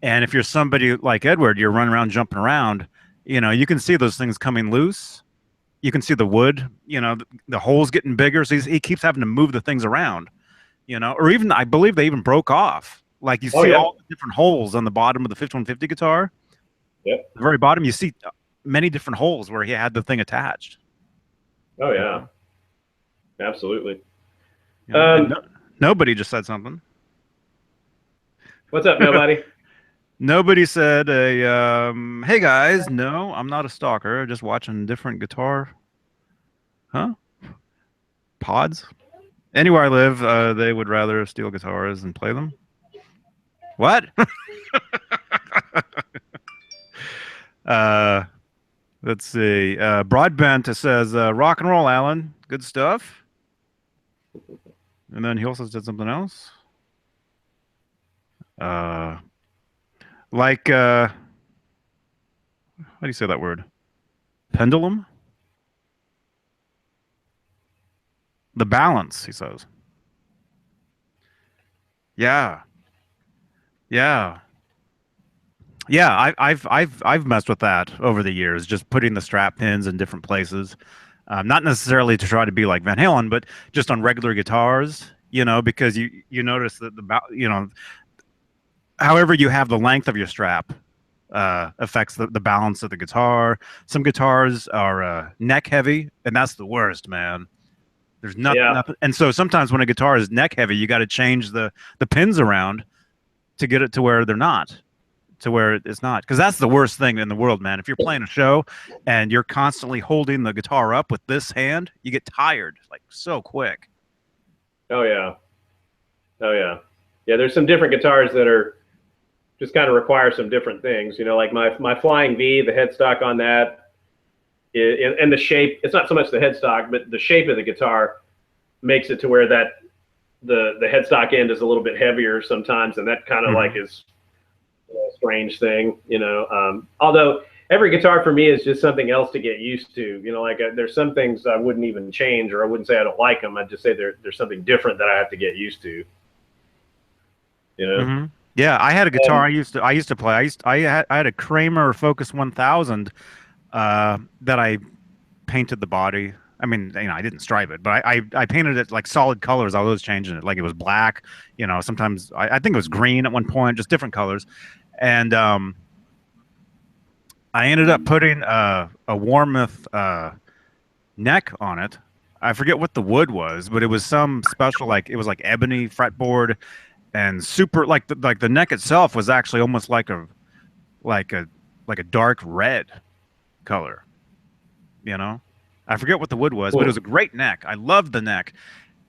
And if you're somebody like Edward, you're running around jumping around. You know, you can see those things coming loose. You can see the wood, you know, the holes getting bigger. So he keeps having to move the things around, you know, or even, I believe they even broke off. Like you see all the different holes on the bottom of the 5150 guitar. Yep. The very bottom, you see many different holes where he had the thing attached. Oh, yeah. Absolutely. You know, nobody just said something. What's up, nobody? Nobody said hey guys, no, I'm not a stalker, just watching different guitar. Huh? Pods? Anywhere I live, they would rather steal guitars and play them. What? Let's see. Broadbent says, rock and roll, Alan. Good stuff. And then he also said something else. Like, how do you say that word? Pendulum? The balance, he says. Yeah. Yeah. Yeah, I've messed with that over the years, just putting the strap pins in different places. Not necessarily to try to be like Van Halen, but just on regular guitars, you know, because you notice that you know, however you have the length of your strap affects the balance of the guitar. Some guitars are neck heavy, and that's the worst, man. There's nothing. And so sometimes when a guitar is neck heavy, you got to change the pins around to get it to where they're not. To where it's not, because that's the worst thing in the world, man. If you're playing a show and you're constantly holding the guitar up with this hand, you get tired like so quick. Oh yeah. There's some different guitars that are just kind of require some different things, you know, like my Flying V, the headstock on that, and the shape. It's not so much the headstock, but the shape of the guitar makes it to where that the headstock end is a little bit heavier sometimes, and that kind of like is a strange thing, you know. Although every guitar for me is just something else to get used to, you know. Like there's some things I wouldn't even change, or I wouldn't say I don't like them. I'd just say there's something different that I have to get used to, you know. Yeah, I had a guitar I used to play. I had a Kramer Focus 1000 that I painted the body. I mean, you know, I didn't stripe it, but I painted it like solid colors. I was changing it, like it was black. You know, sometimes I think it was green at one point, just different colors. And I ended up putting a Warmoth neck on it. I forget what the wood was, but it was some special, like it was like ebony fretboard and super, like the neck itself was actually almost like a like a dark red color. You know, I forget what the wood was, but it was a great neck. I loved the neck,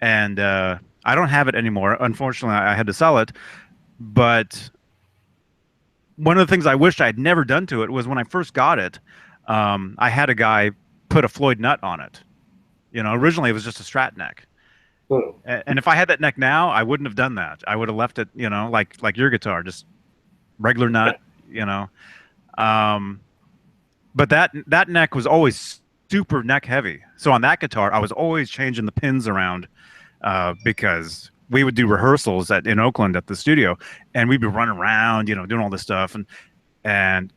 and I don't have it anymore. Unfortunately, I had to sell it. But one of the things I wished I had never done to it was when I first got it, I had a guy put a Floyd nut on it. You know, originally it was just a Strat neck. And if I had that neck now, I wouldn't have done that. I would have left it, you know, like your guitar, just regular nut, you know. But that neck was always super neck heavy. So on that guitar, I was always changing the pins around because we would do rehearsals in Oakland at the studio, and we'd be running around, you know, doing all this stuff, and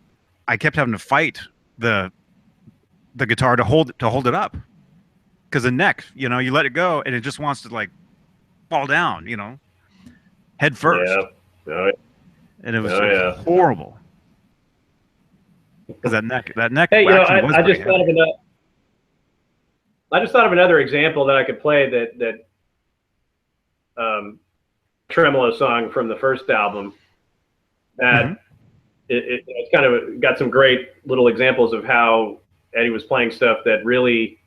I kept having to fight the guitar to hold it up. Because the neck, you know, you let it go and it just wants to like fall down, you know, head first. Yeah. And it was horrible. Because that neck. Hey, you know, I just thought of another example that I could play that Tremolo song from the first album. That it's kind of got some great little examples of how Eddie was playing stuff that really,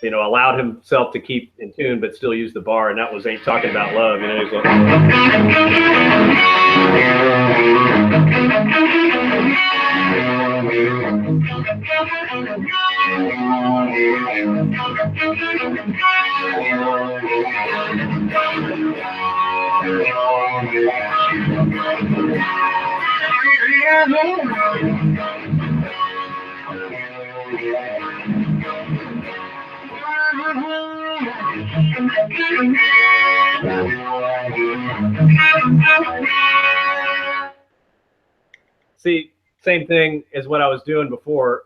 you know, allowed himself to keep in tune but still use the bar, and that was Ain't Talking About Love. You know, he's like, see, same thing as what I was doing before.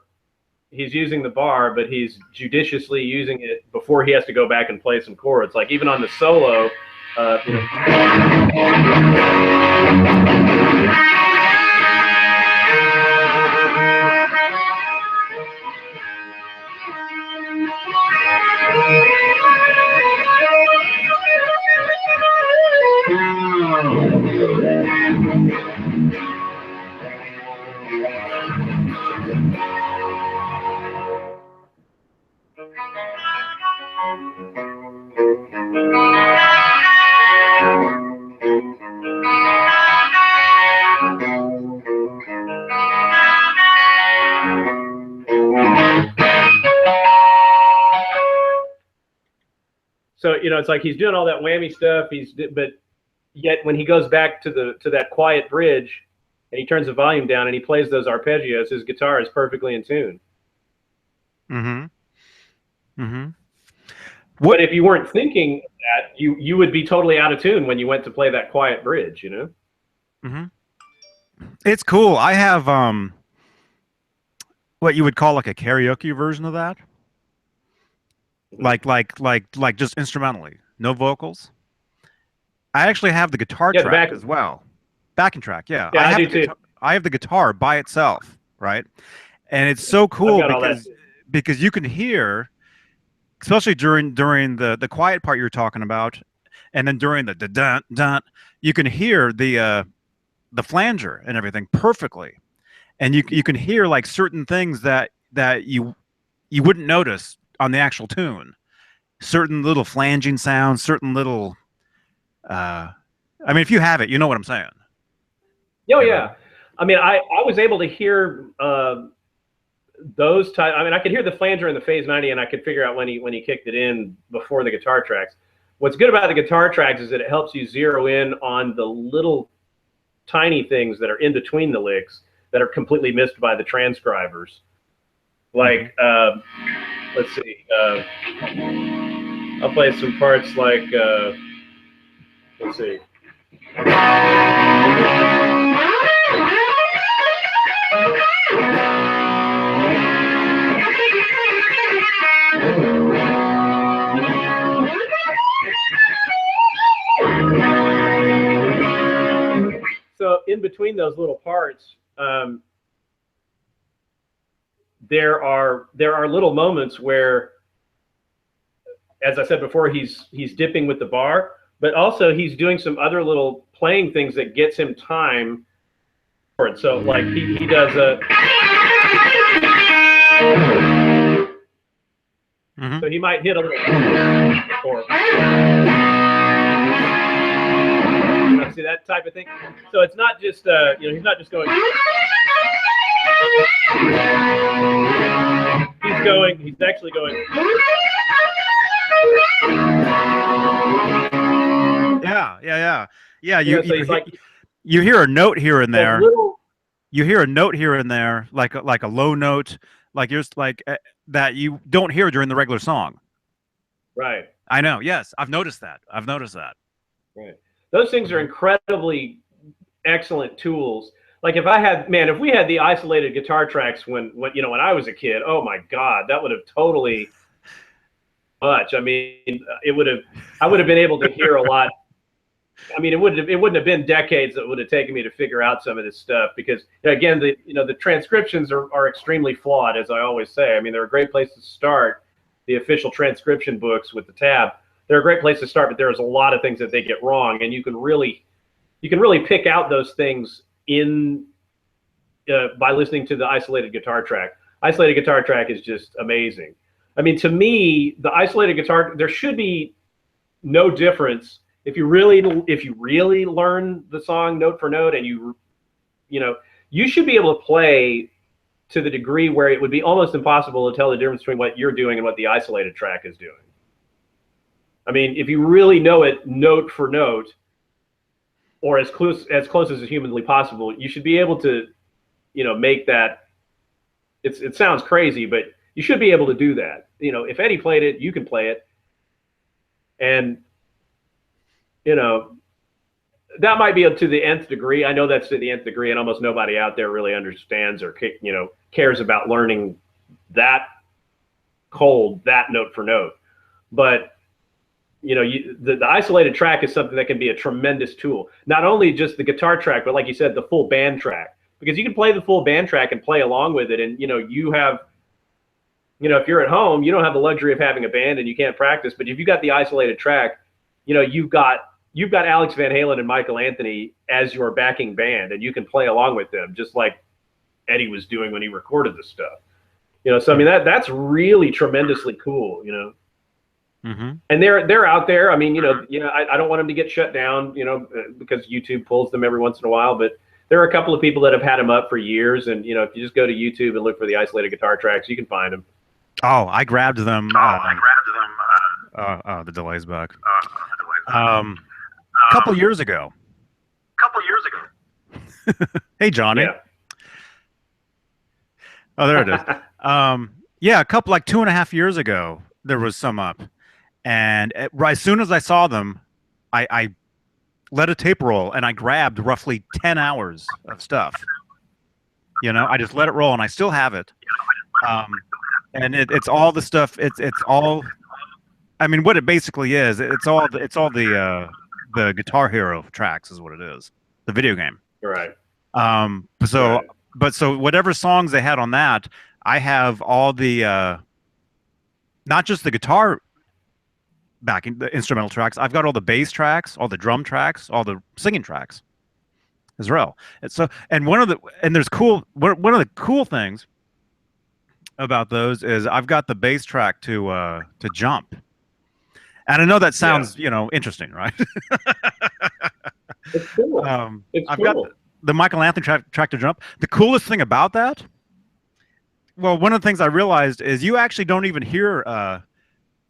He's using the bar, but he's judiciously using it before he has to go back and play some chords. Like even on the solo, you know. So, you know, it's like he's doing all that whammy stuff. But yet when he goes back to that quiet bridge and he turns the volume down and he plays those arpeggios, his guitar is perfectly in tune. But if you weren't thinking that, you would be totally out of tune when you went to play that quiet bridge, you know? It's cool. I have what you would call like a karaoke version of that. Like just instrumentally, no vocals. I actually have the guitar track as well, backing track. Yeah, I do too. I have the guitar by itself, right? And it's so cool because you can hear, especially during the quiet part you're talking about, and then during the dun dun, you can hear the flanger and everything perfectly, and you can hear like certain things that you wouldn't notice on the actual tune, certain little flanging sounds, certain little. I mean, if you have it, you know what I'm saying. Oh yeah, I mean, I was able to hear those type. I mean, I could hear the flanger and the phase 90, and I could figure out when he kicked it in before the guitar tracks. what's good about the guitar tracks is that it helps you zero in on the little tiny things that are in between the licks that are completely missed by the transcribers. Like, let's see, I'll play some parts like, let's see. So in between those little parts, there are little moments where, as I said before, he's dipping with the bar, but also he's doing some other little playing things that gets him time for it. So like he does a, so he might hit a little, or see that type of thing. So it's not just you know, he's not just going. He's actually going. Yeah. You hear a note here and there. You hear a note here and there, like a low note, like you're like that you don't hear during the regular song. Right. I know. Yes, I've noticed that. Right. Those things are incredibly excellent tools. Like if we had the isolated guitar tracks when I was a kid, oh my God, that would have totally much. I mean, I would have been able to hear a lot. I mean, it wouldn't have been decades that would have taken me to figure out some of this stuff because again, the transcriptions are extremely flawed, as I always say. I mean, they're a great place to start. The official transcription books with the tab, they're a great place to start, but there's a lot of things that they get wrong, and you can really pick out those things by listening to the isolated guitar track. Isolated guitar track is just amazing. I mean, to me, the isolated guitar, there should be no difference if you really learn the song note for note, and you should be able to play to the degree where it would be almost impossible to tell the difference between what you're doing and what the isolated track is doing. I mean, if you really know it note for note, or as close as is humanly possible, you should be able to, make that. It sounds crazy, but you should be able to do that. If Eddie played it, you can play it, and that might be up to the nth degree. I know that's to the nth degree, and almost nobody out there really understands or cares about learning that note for note. But the isolated track is something that can be a tremendous tool. Not only just the guitar track, but like you said, the full band track. Because you can play the full band track and play along with it, and you have, if you're at home, you don't have the luxury of having a band and you can't practice. But if you got the isolated track, you've got Alex Van Halen and Michael Anthony as your backing band, and you can play along with them, just like Eddie was doing when he recorded this stuff. So I mean that's really tremendously cool. And they're out there. I mean, I don't want them to get shut down, because YouTube pulls them every once in a while. But there are a couple of people that have had them up for years, and if you just go to YouTube and look for the isolated guitar tracks, you can find them. Oh, I grabbed them. The delay's back. A couple years ago. Hey, Johnny. Yeah. Oh, there it is. Yeah, a couple, like 2.5 years ago, there was some up. And as soon as I saw them, I let a tape roll, and I grabbed roughly 10 hours of stuff. I just let it roll, and I still have it. And it's all the stuff. It's all. I mean, what it basically is, it's all the Guitar Hero tracks is what it is. The video game. Right. So whatever songs they had on that, I have all the not just the guitar backing, the instrumental tracks. I've got all the bass tracks, all the drum tracks, all the singing tracks as well. And one of the cool things about those is I've got the bass track to jump. And I know that sounds, interesting, right? It's cool. I've got the Michael Anthony track to jump. The coolest thing about that, well, one of the things I realized is you actually don't even hear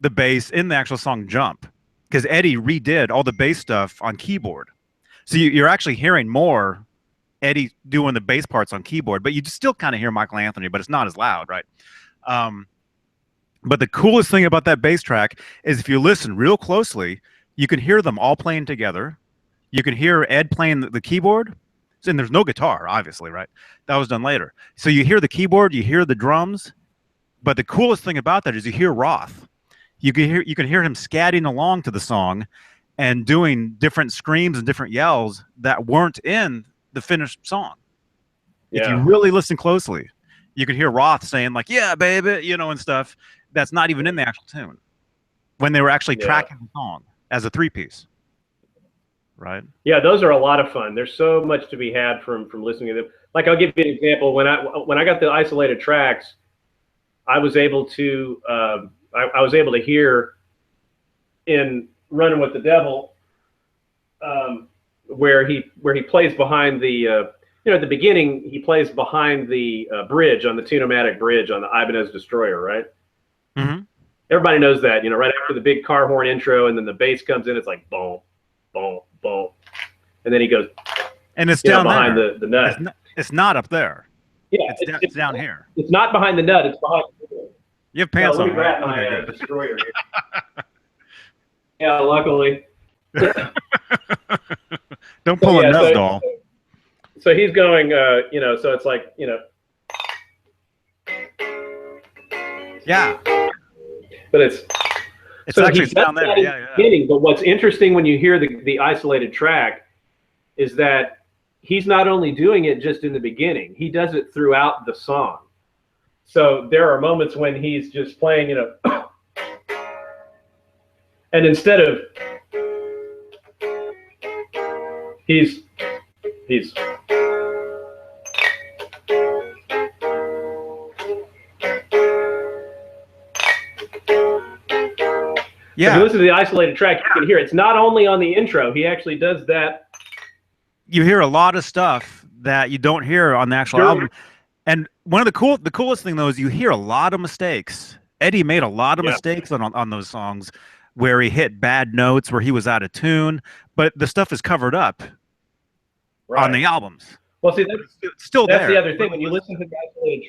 the bass in the actual song Jump. because Eddie redid all the bass stuff on keyboard. So you're actually hearing more Eddie doing the bass parts on keyboard, but you still kind of hear Michael Anthony, but it's not as loud, right? Um, but the coolest thing about that bass track is if you listen real closely, you can hear them all playing together. You can hear Ed playing the keyboard, and there's no guitar, obviously, right? That was done later. So you hear the keyboard, you hear the drums, but the coolest thing about that is you hear Roth. You can hear him scatting along to the song and doing different screams and different yells that weren't in the finished song. If you really listen closely, you can hear Roth saying like, "Yeah, baby," and stuff that's not even in the actual tune when they were actually tracking the song as a three-piece. Right. Yeah, those are a lot of fun. There's so much to be had from listening to them. Like, I'll give you an example. When I got the isolated tracks, I was able to I was able to hear in "Running with the Devil" where he plays behind the at the beginning he plays behind the bridge on the Tune-O-Matic bridge on the Ibanez Destroyer, right? Mm-hmm. Everybody knows that. Right after the big car horn intro, and then the bass comes in, it's like boom, boom, boom, and then he goes, and it's down behind there. the nut. It's not up there. Yeah, it's down here. It's not behind the nut. It's behind. You have pants let on, me grab right? my Destroyer here. Yeah, luckily. Don't pull a nut doll. So he's going, so it's like, Yeah. But it's so actually down there. Yeah. Beginning, but what's interesting when you hear the isolated track is that he's not only doing it just in the beginning, he does it throughout the song. So there are moments when he's just playing, and instead of he's yeah. If you listen to the isolated track, you can hear it's not only on the intro. He actually does that. You hear a lot of stuff that you don't hear on the actual album. And one of the coolest thing though is you hear a lot of mistakes. Eddie made a lot of mistakes on those songs where he hit bad notes, where he was out of tune, but the stuff is covered up on the albums. Well, see, that's still there. That's the other thing. When you listen to the isolated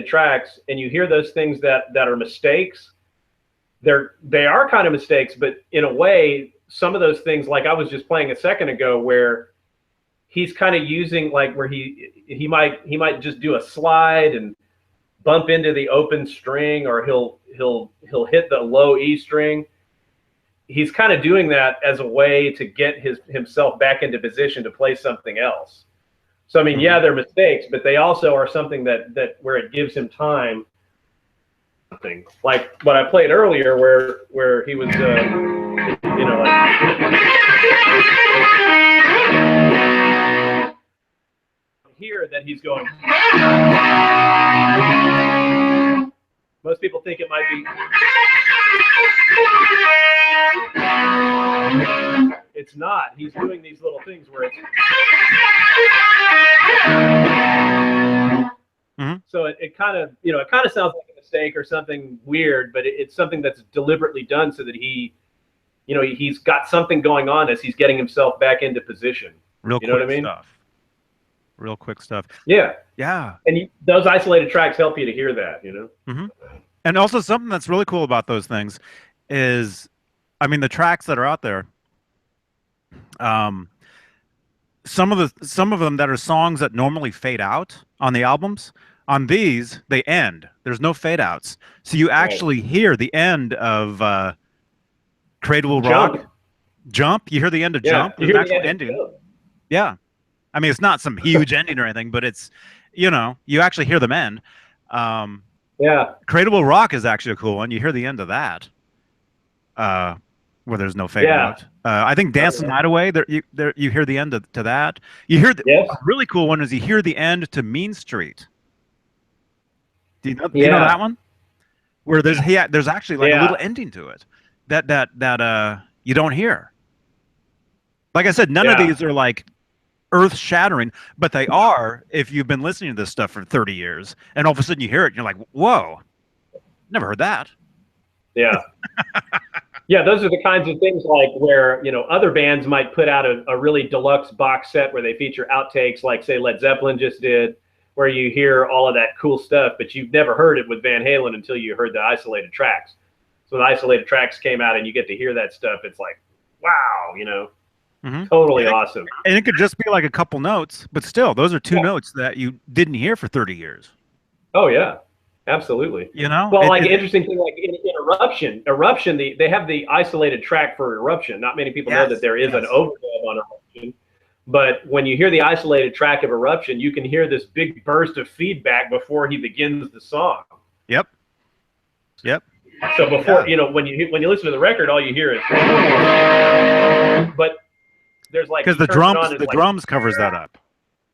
tracks, and you hear those things that are mistakes, they are kind of mistakes, but in a way, some of those things, like I was just playing a second ago, where he's kind of using, like, where he might just do a slide and bump into the open string, or he'll hit the low E string. He's kind of doing that as a way to get himself back into position to play something else. So I mean, yeah, they're mistakes, but they also are something that where it gives him time. Like what I played earlier, where he was, here that he's going. Most people think it might be. It's not. He's doing these little things where it's. Mm-hmm. So it kind of, it kind of sounds like a mistake or something weird, but it's something that's deliberately done so that he's got something going on as he's getting himself back into position. Real quick stuff. Real quick stuff. Yeah. Yeah. And those isolated tracks help you to hear that, Mm-hmm. And also something that's really cool about those things is, I mean, the tracks that are out there, some of them that are songs that normally fade out on the albums, on these they end. There's no fade outs, so you actually hear the end of Cradle Will Rock. Jump. You hear the end of Jump. You hear the actual ending. Yeah, I mean, it's not some huge ending or anything, but it's, you actually hear them end. Cradle Will Rock is actually a cool one. You hear the end of that, where there's no fade out. I think Dance the Night Away, you hear the end to that. You hear a really cool one is you hear the end to Mean Street. Do you know that one? Where there's actually like a little ending to it that you don't hear. Like I said, none of these are like earth-shattering, but they are if you've been listening to this stuff for 30 years, and all of a sudden you hear it, and you're like, whoa, never heard that. Yeah. Yeah, those are the kinds of things like where, other bands might put out a really deluxe box set where they feature outtakes, like say Led Zeppelin just did, where you hear all of that cool stuff, but you've never heard it with Van Halen until you heard the isolated tracks. So the isolated tracks came out and you get to hear that stuff. It's like, wow, totally awesome. And it could just be like a couple notes, but still, those are two Yeah. notes that you didn't hear for 30 years. Oh yeah, absolutely. You know, Well, like interesting thing, like in Eruption, they have the isolated track for Eruption. Not many people know that there is an overdub on Eruption, but when you hear the isolated track of Eruption, you can hear this big burst of feedback before he begins the song. Yep. Yep. So before when you listen to the record, all you hear is, but there's like because the drums covers that up.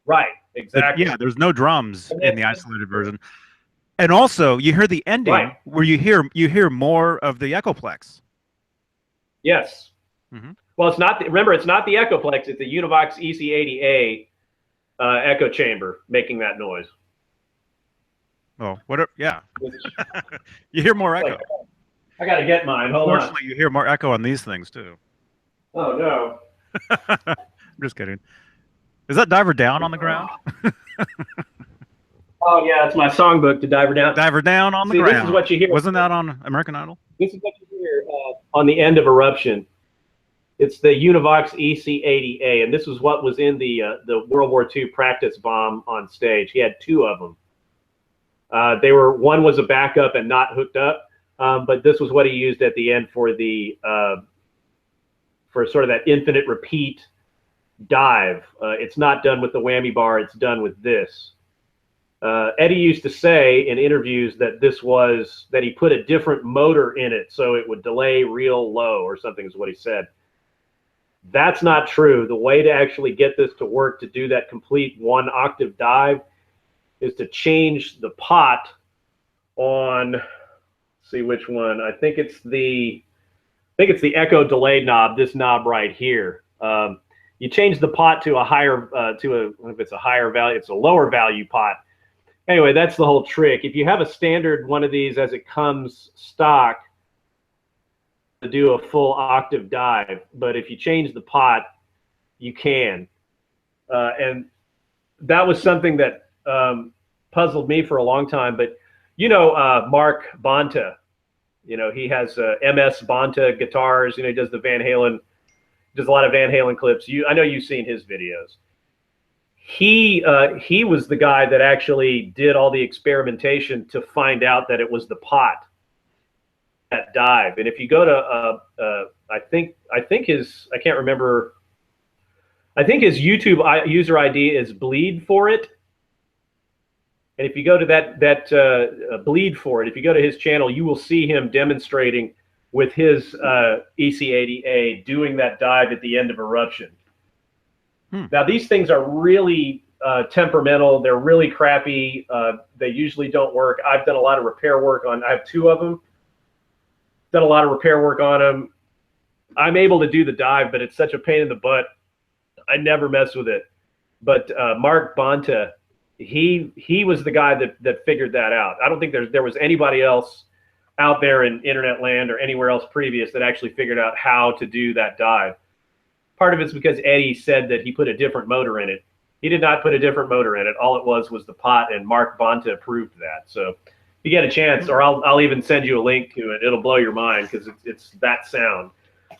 Right. Exactly. Yeah. There's no drums in the isolated version. And also, you hear the ending where you hear more of the Echoplex. Yes. Mm-hmm. Well, it's not. Remember, it's not the Echoplex. It's the Univox EC80A echo chamber making that noise. Oh, whatever. Yeah. You hear more echo. I gotta get mine. Hold on. Unfortunately, you hear more echo on these things too. Oh no. I'm just kidding. Is that Diver Down on the ground? Oh yeah, it's my songbook to Diver Down. Diver Down on the ground. This is what you hear. Wasn't that on American Idol? This is what you hear on the end of Eruption. It's the Univox EC80A, and this is what was in the World War II practice bomb on stage. He had two of them. One was a backup and not hooked up, but this was what he used at the end for the for sort of that infinite repeat dive. It's not done with the whammy bar; it's done with this. Eddie used to say in interviews that he put a different motor in it so it would delay real low or something is what he said. That's not true. The way to actually get this to work, to do that complete 1 octave dive, is to change the pot on, let's see which one. I think it's the echo delay knob, this knob right here. You change the pot to a higher, if it's a higher value, it's a lower value pot. Anyway, that's the whole trick. If you have a standard one of these as it comes stock, to do a full octave dive, but if you change the pot, you can. And that was something that puzzled me for a long time. But Mark Bonta, he has MS Bonta guitars. He does the Van Halen, does a lot of Van Halen clips. I know you've seen his videos. He was the guy that actually did all the experimentation to find out that it was the pot that dive. And if you go to I think his, I can't remember, I think his YouTube user ID is Bleed For It. And if you go to that Bleed For It, if you go to his channel, you will see him demonstrating with his EC80A doing that dive at the end of Eruption. Now, these things are really temperamental. They're really crappy. They usually don't work. I've done a lot of repair work on, I have 2 of them. Done a lot of repair work on them. I'm able to do the dive, but it's such a pain in the butt. I never mess with it. But Mark Bonta, he was the guy that figured that out. I don't think there was anybody else out there in internet land or anywhere else previous that actually figured out how to do that dive. Part of it's because Eddie said that he put a different motor in it. He did not put a different motor in it. All it was the pot, and Mark Bonta proved that. So if you get a chance, or I'll even send you a link to it. It'll blow your mind because it's that sound.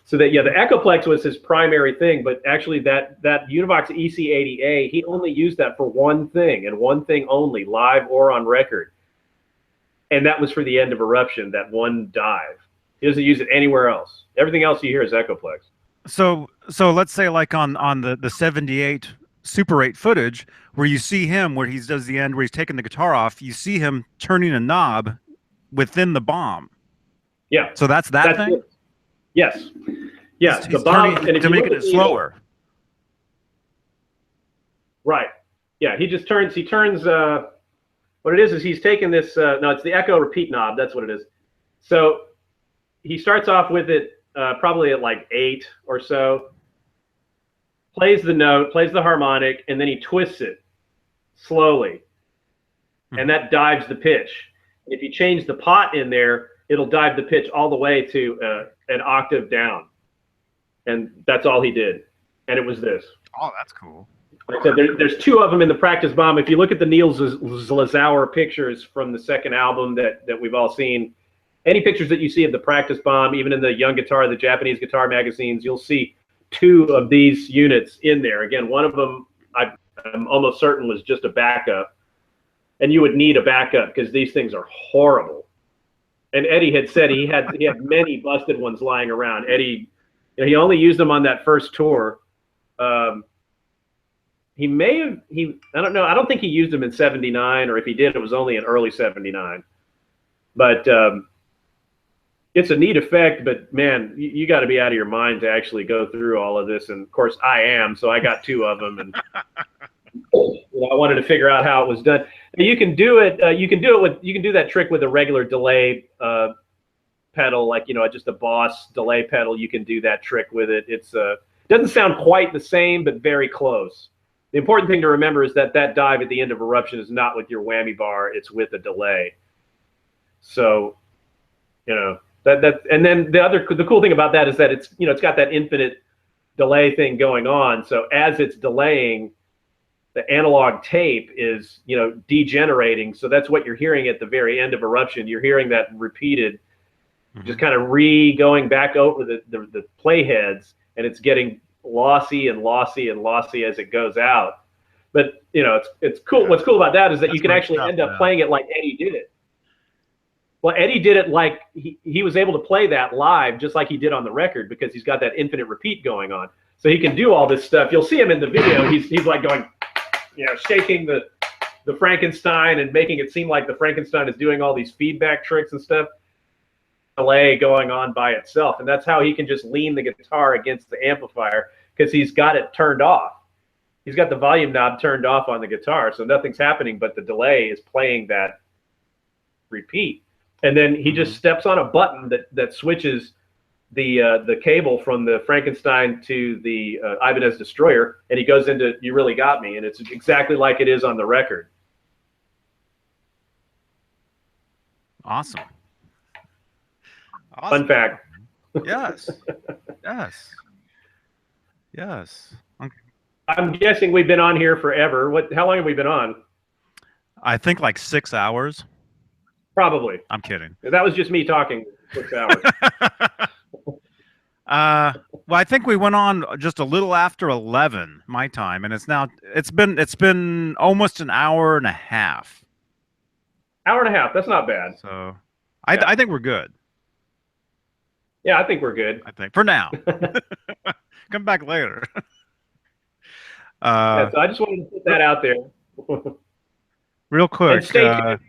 So that, yeah, the Echoplex was his primary thing, but actually that Univox EC80A, he only used that for one thing and one thing only, live or on record. And that was for the end of Eruption, that one dive. He doesn't use it anywhere else. Everything else you hear is Echoplex. So let's say like on the 78 Super 8 footage where you see him where he does the end where he's taking the guitar off, you see him turning a knob within the bomb. Yeah. So that's thing? It. Yes. Yeah. He's the bomb to make it slower. Right. Yeah. He turns what it is he's taking this no, it's the echo repeat knob, that's what it is. So he starts off with it probably at like 8 or so, plays the note, plays the harmonic, and then he twists it slowly. And that dives the pitch. If you change the pot in there, it'll dive the pitch all the way to an octave down, and that's all he did, and it was this. Oh, that's cool. Like I said, there's two of them in the practice bomb. If you look at the Neil Zlazauer pictures from the second album that we've all seen, any pictures that you see of the practice bomb, even in the Young Guitar, the Japanese guitar magazines, you'll see two of these units in there. Again, one of them I'm almost certain was just a backup, and you would need a backup because these things are horrible. And Eddie had said he had many busted ones lying around. Eddie, he only used them on that first tour. He may have, I don't know. I don't think he used them in '79, or if he did, it was only in early '79. But it's a neat effect, but man, you got to be out of your mind to actually go through all of this. And of course I am, so I got two of them, and I wanted to figure out how it was done. You can do it. You can do that trick with a regular delay pedal, like just a Boss delay pedal. You can do that trick with it. It's doesn't sound quite the same, but very close. The important thing to remember is that dive at the end of Eruption is not with your whammy bar; it's with a delay. So, that and then the cool thing about that is that it's got that infinite delay thing going on. So as it's delaying, the analog tape is degenerating. So that's what you're hearing at the very end of Eruption. You're hearing that repeated, just kind of going back over the playheads, and it's getting lossy and lossy and lossy as it goes out. But it's cool. What's cool about that is that you can actually end up playing it like Eddie did it. Well, Eddie did it like he was able to play that live just like he did on the record, because he's got that infinite repeat going on. So he can do all this stuff. You'll see him in the video. He's like going, shaking the Frankenstein and making it seem like the Frankenstein is doing all these feedback tricks and stuff. Delay going on by itself, and that's how he can just lean the guitar against the amplifier, because he's got it turned off. He's got the volume knob turned off on the guitar, so nothing's happening, but the delay is playing that repeat. And then he just steps on a button that switches the cable from the Frankenstein to the Ibanez Destroyer, and he goes into "You Really Got Me," and it's exactly like it is on the record. Awesome. Fun fact. Yes. Yes. Okay. I'm guessing we've been on here forever. How long have we been on? I think like 6 hours. Probably. I'm kidding. That was just me talking 6 hours. Well, I think we went on just a little after 11 my time, and it's been almost an hour and a half. Hour and a half. That's not bad. So I think we're good. Yeah, I think we're good. I think for now. Come back later. So I just wanted to put that out there. Real quick. And stay tuned.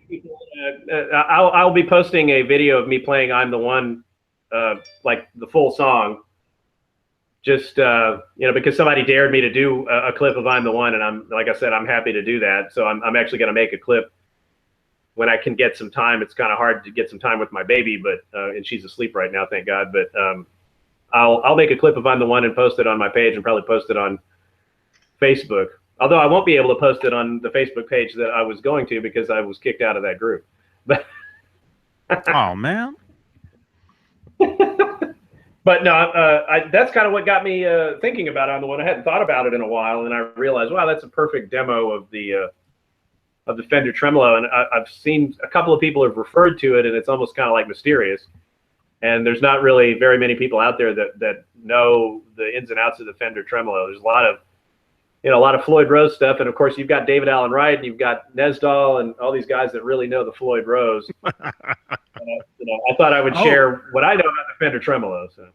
I'll be posting a video of me playing "I'm the One," like the full song. Just because somebody dared me to do a clip of "I'm the One," and like I said, I'm happy to do that. So I'm actually going to make a clip when I can get some time. It's kind of hard to get some time with my baby, but and she's asleep right now, thank God. But I'll make a clip of "I'm the One" and post it on my page, and probably post it on Facebook. Although I won't be able to post it on the Facebook page that I was going to, because I was kicked out of that group. But oh man. But no, that's kind of what got me thinking about "I'm the One." I hadn't thought about it in a while, and I realized, wow, that's a perfect demo of the Fender Tremolo. And I've seen a couple of people have referred to it, and it's almost kind of like mysterious. And there's not really very many people out there that know the ins and outs of the Fender Tremolo. There's a lot of Floyd Rose stuff, and of course you've got David Allen Wright, and you've got Nesdahl, and all these guys that really know the Floyd Rose. I thought I would share what I know about the Fender Tremolo. So.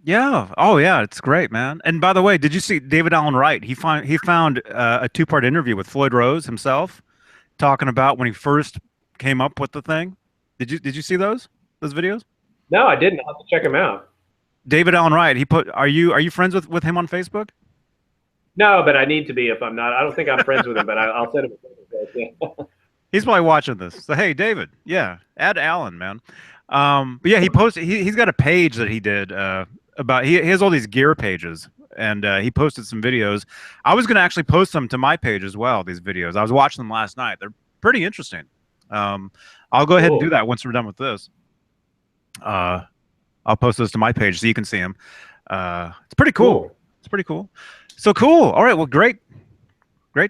Yeah. Oh, yeah. It's great, man. And by the way, did you see David Allen Wright? He found a 2-part interview with Floyd Rose himself, talking about when he first came up with the thing. Did you see those videos? No, I didn't. I'll have to check him out. David Allen Wright. Are you friends with him on Facebook? No, but I need to be if I'm not. I don't think I'm friends with him, but I'll send him a friend request. He's probably watching this. So, hey, David, yeah, add Alan, man. But yeah, he posted. He's got a page that he did about. He has all these gear pages, and he posted some videos. I was going to actually post them to my page as well. These videos. I was watching them last night. They're pretty interesting. I'll go ahead and do that once we're done with this. Uh, I'll post those to my page so you can see them. It's pretty cool. Cool. It's pretty cool. So cool. All right. Well, great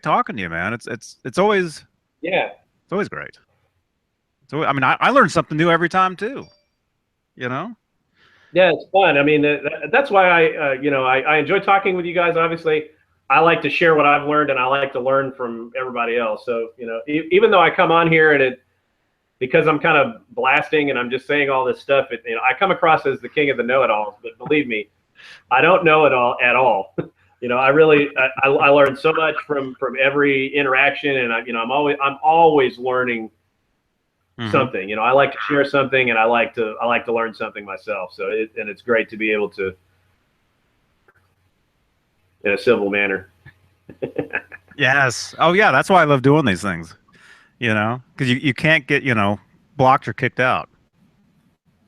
talking to you, man. Yeah. It's always great. So I mean, I learn something new every time too. You know. Yeah, it's fun. I mean, that's why I enjoy talking with you guys. Obviously, I like to share what I've learned, and I like to learn from everybody else. So, even though I come on here and because I'm kind of blasting and I'm just saying all this stuff, I come across as the king of the know-it-alls. But believe me, I don't know it all at all. I really I learn so much from every interaction, and I'm always learning Hmm. something. I like to share something, and I like to learn something myself. So it's great to be able to, in a civil manner. Yes. Oh yeah. That's why I love doing these things. Because you can't get blocked or kicked out.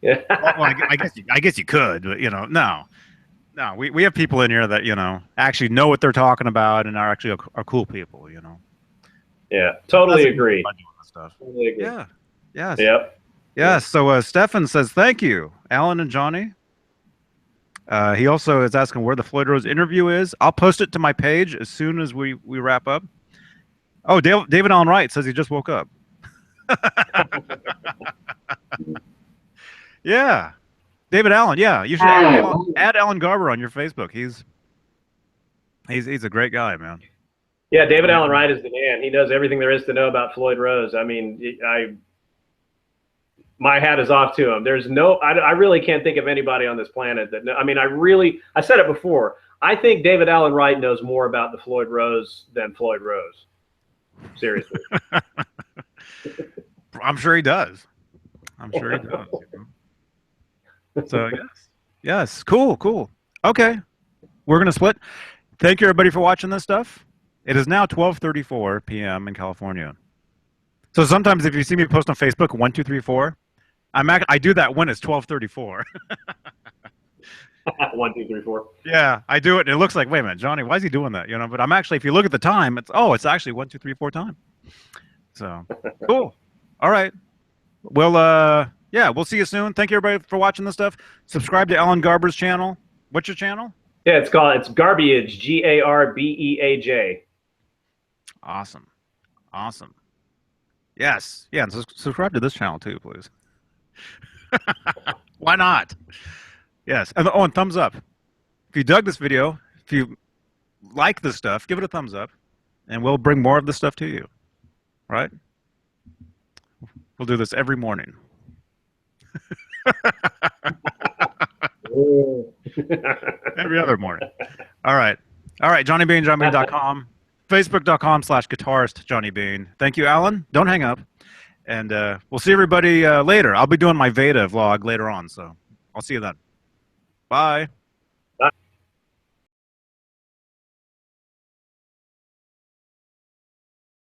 Yeah. Well, I guess you could, but no, no. We have people in here that actually know what they're talking about and are cool people. Yeah. That's Totally the cool thing agree. about doing this stuff. Totally agree. Yeah. Yes. Yep. Yep. Yes. So Stefan says thank you, Alan and Johnny. He also is asking where the Floyd Rose interview is. I'll post it to my page as soon as we wrap up. Oh, David Allen Wright says he just woke up. Yeah, David Allen. Yeah, you should add Allen Garber on your Facebook. He's a great guy, man. Yeah. David Great Allen guy. Wright is the man. He knows everything there is to know about Floyd Rose. I mean, my hat is off to him. I really can't think of anybody on this planet that. I mean, I said it before. I think David Allen Wright knows more about the Floyd Rose than Floyd Rose. Seriously. I'm sure he does. I'm sure he does. So yes, yes, cool, cool. Okay, we're gonna split. Thank you everybody for watching this stuff. It is now 12:34 p.m. in California. So sometimes if you see me post on Facebook 1, 2, 3, 4, I do that when it's 12:34. 1, 2, 3, 4. Yeah, I do it. And it looks like, wait a minute, Johnny, why is he doing that? But I'm actually, if you look at the time, it's actually 1, 2, 3, 4 time. So cool. All right. Well, yeah, we'll see you soon. Thank you everybody for watching this stuff. Subscribe to Allen Garber's channel. What's your channel? Yeah, it's Garbage, Garbeaj. Awesome. Awesome. Yes. Yeah, and subscribe to this channel too, please. Why not? Yes. And thumbs up. If you dug this video, if you like this stuff, give it a thumbs up, and we'll bring more of this stuff to you. Right? We'll do this every morning. Every other morning. All right. All right. JohnnyBeane, JohnnyBeane.com. Facebook.com/guitarist Johnny Beane. Thank you, Alan. Don't hang up. And we'll see everybody later. I'll be doing my Veda vlog later on, so I'll see you then. Bye.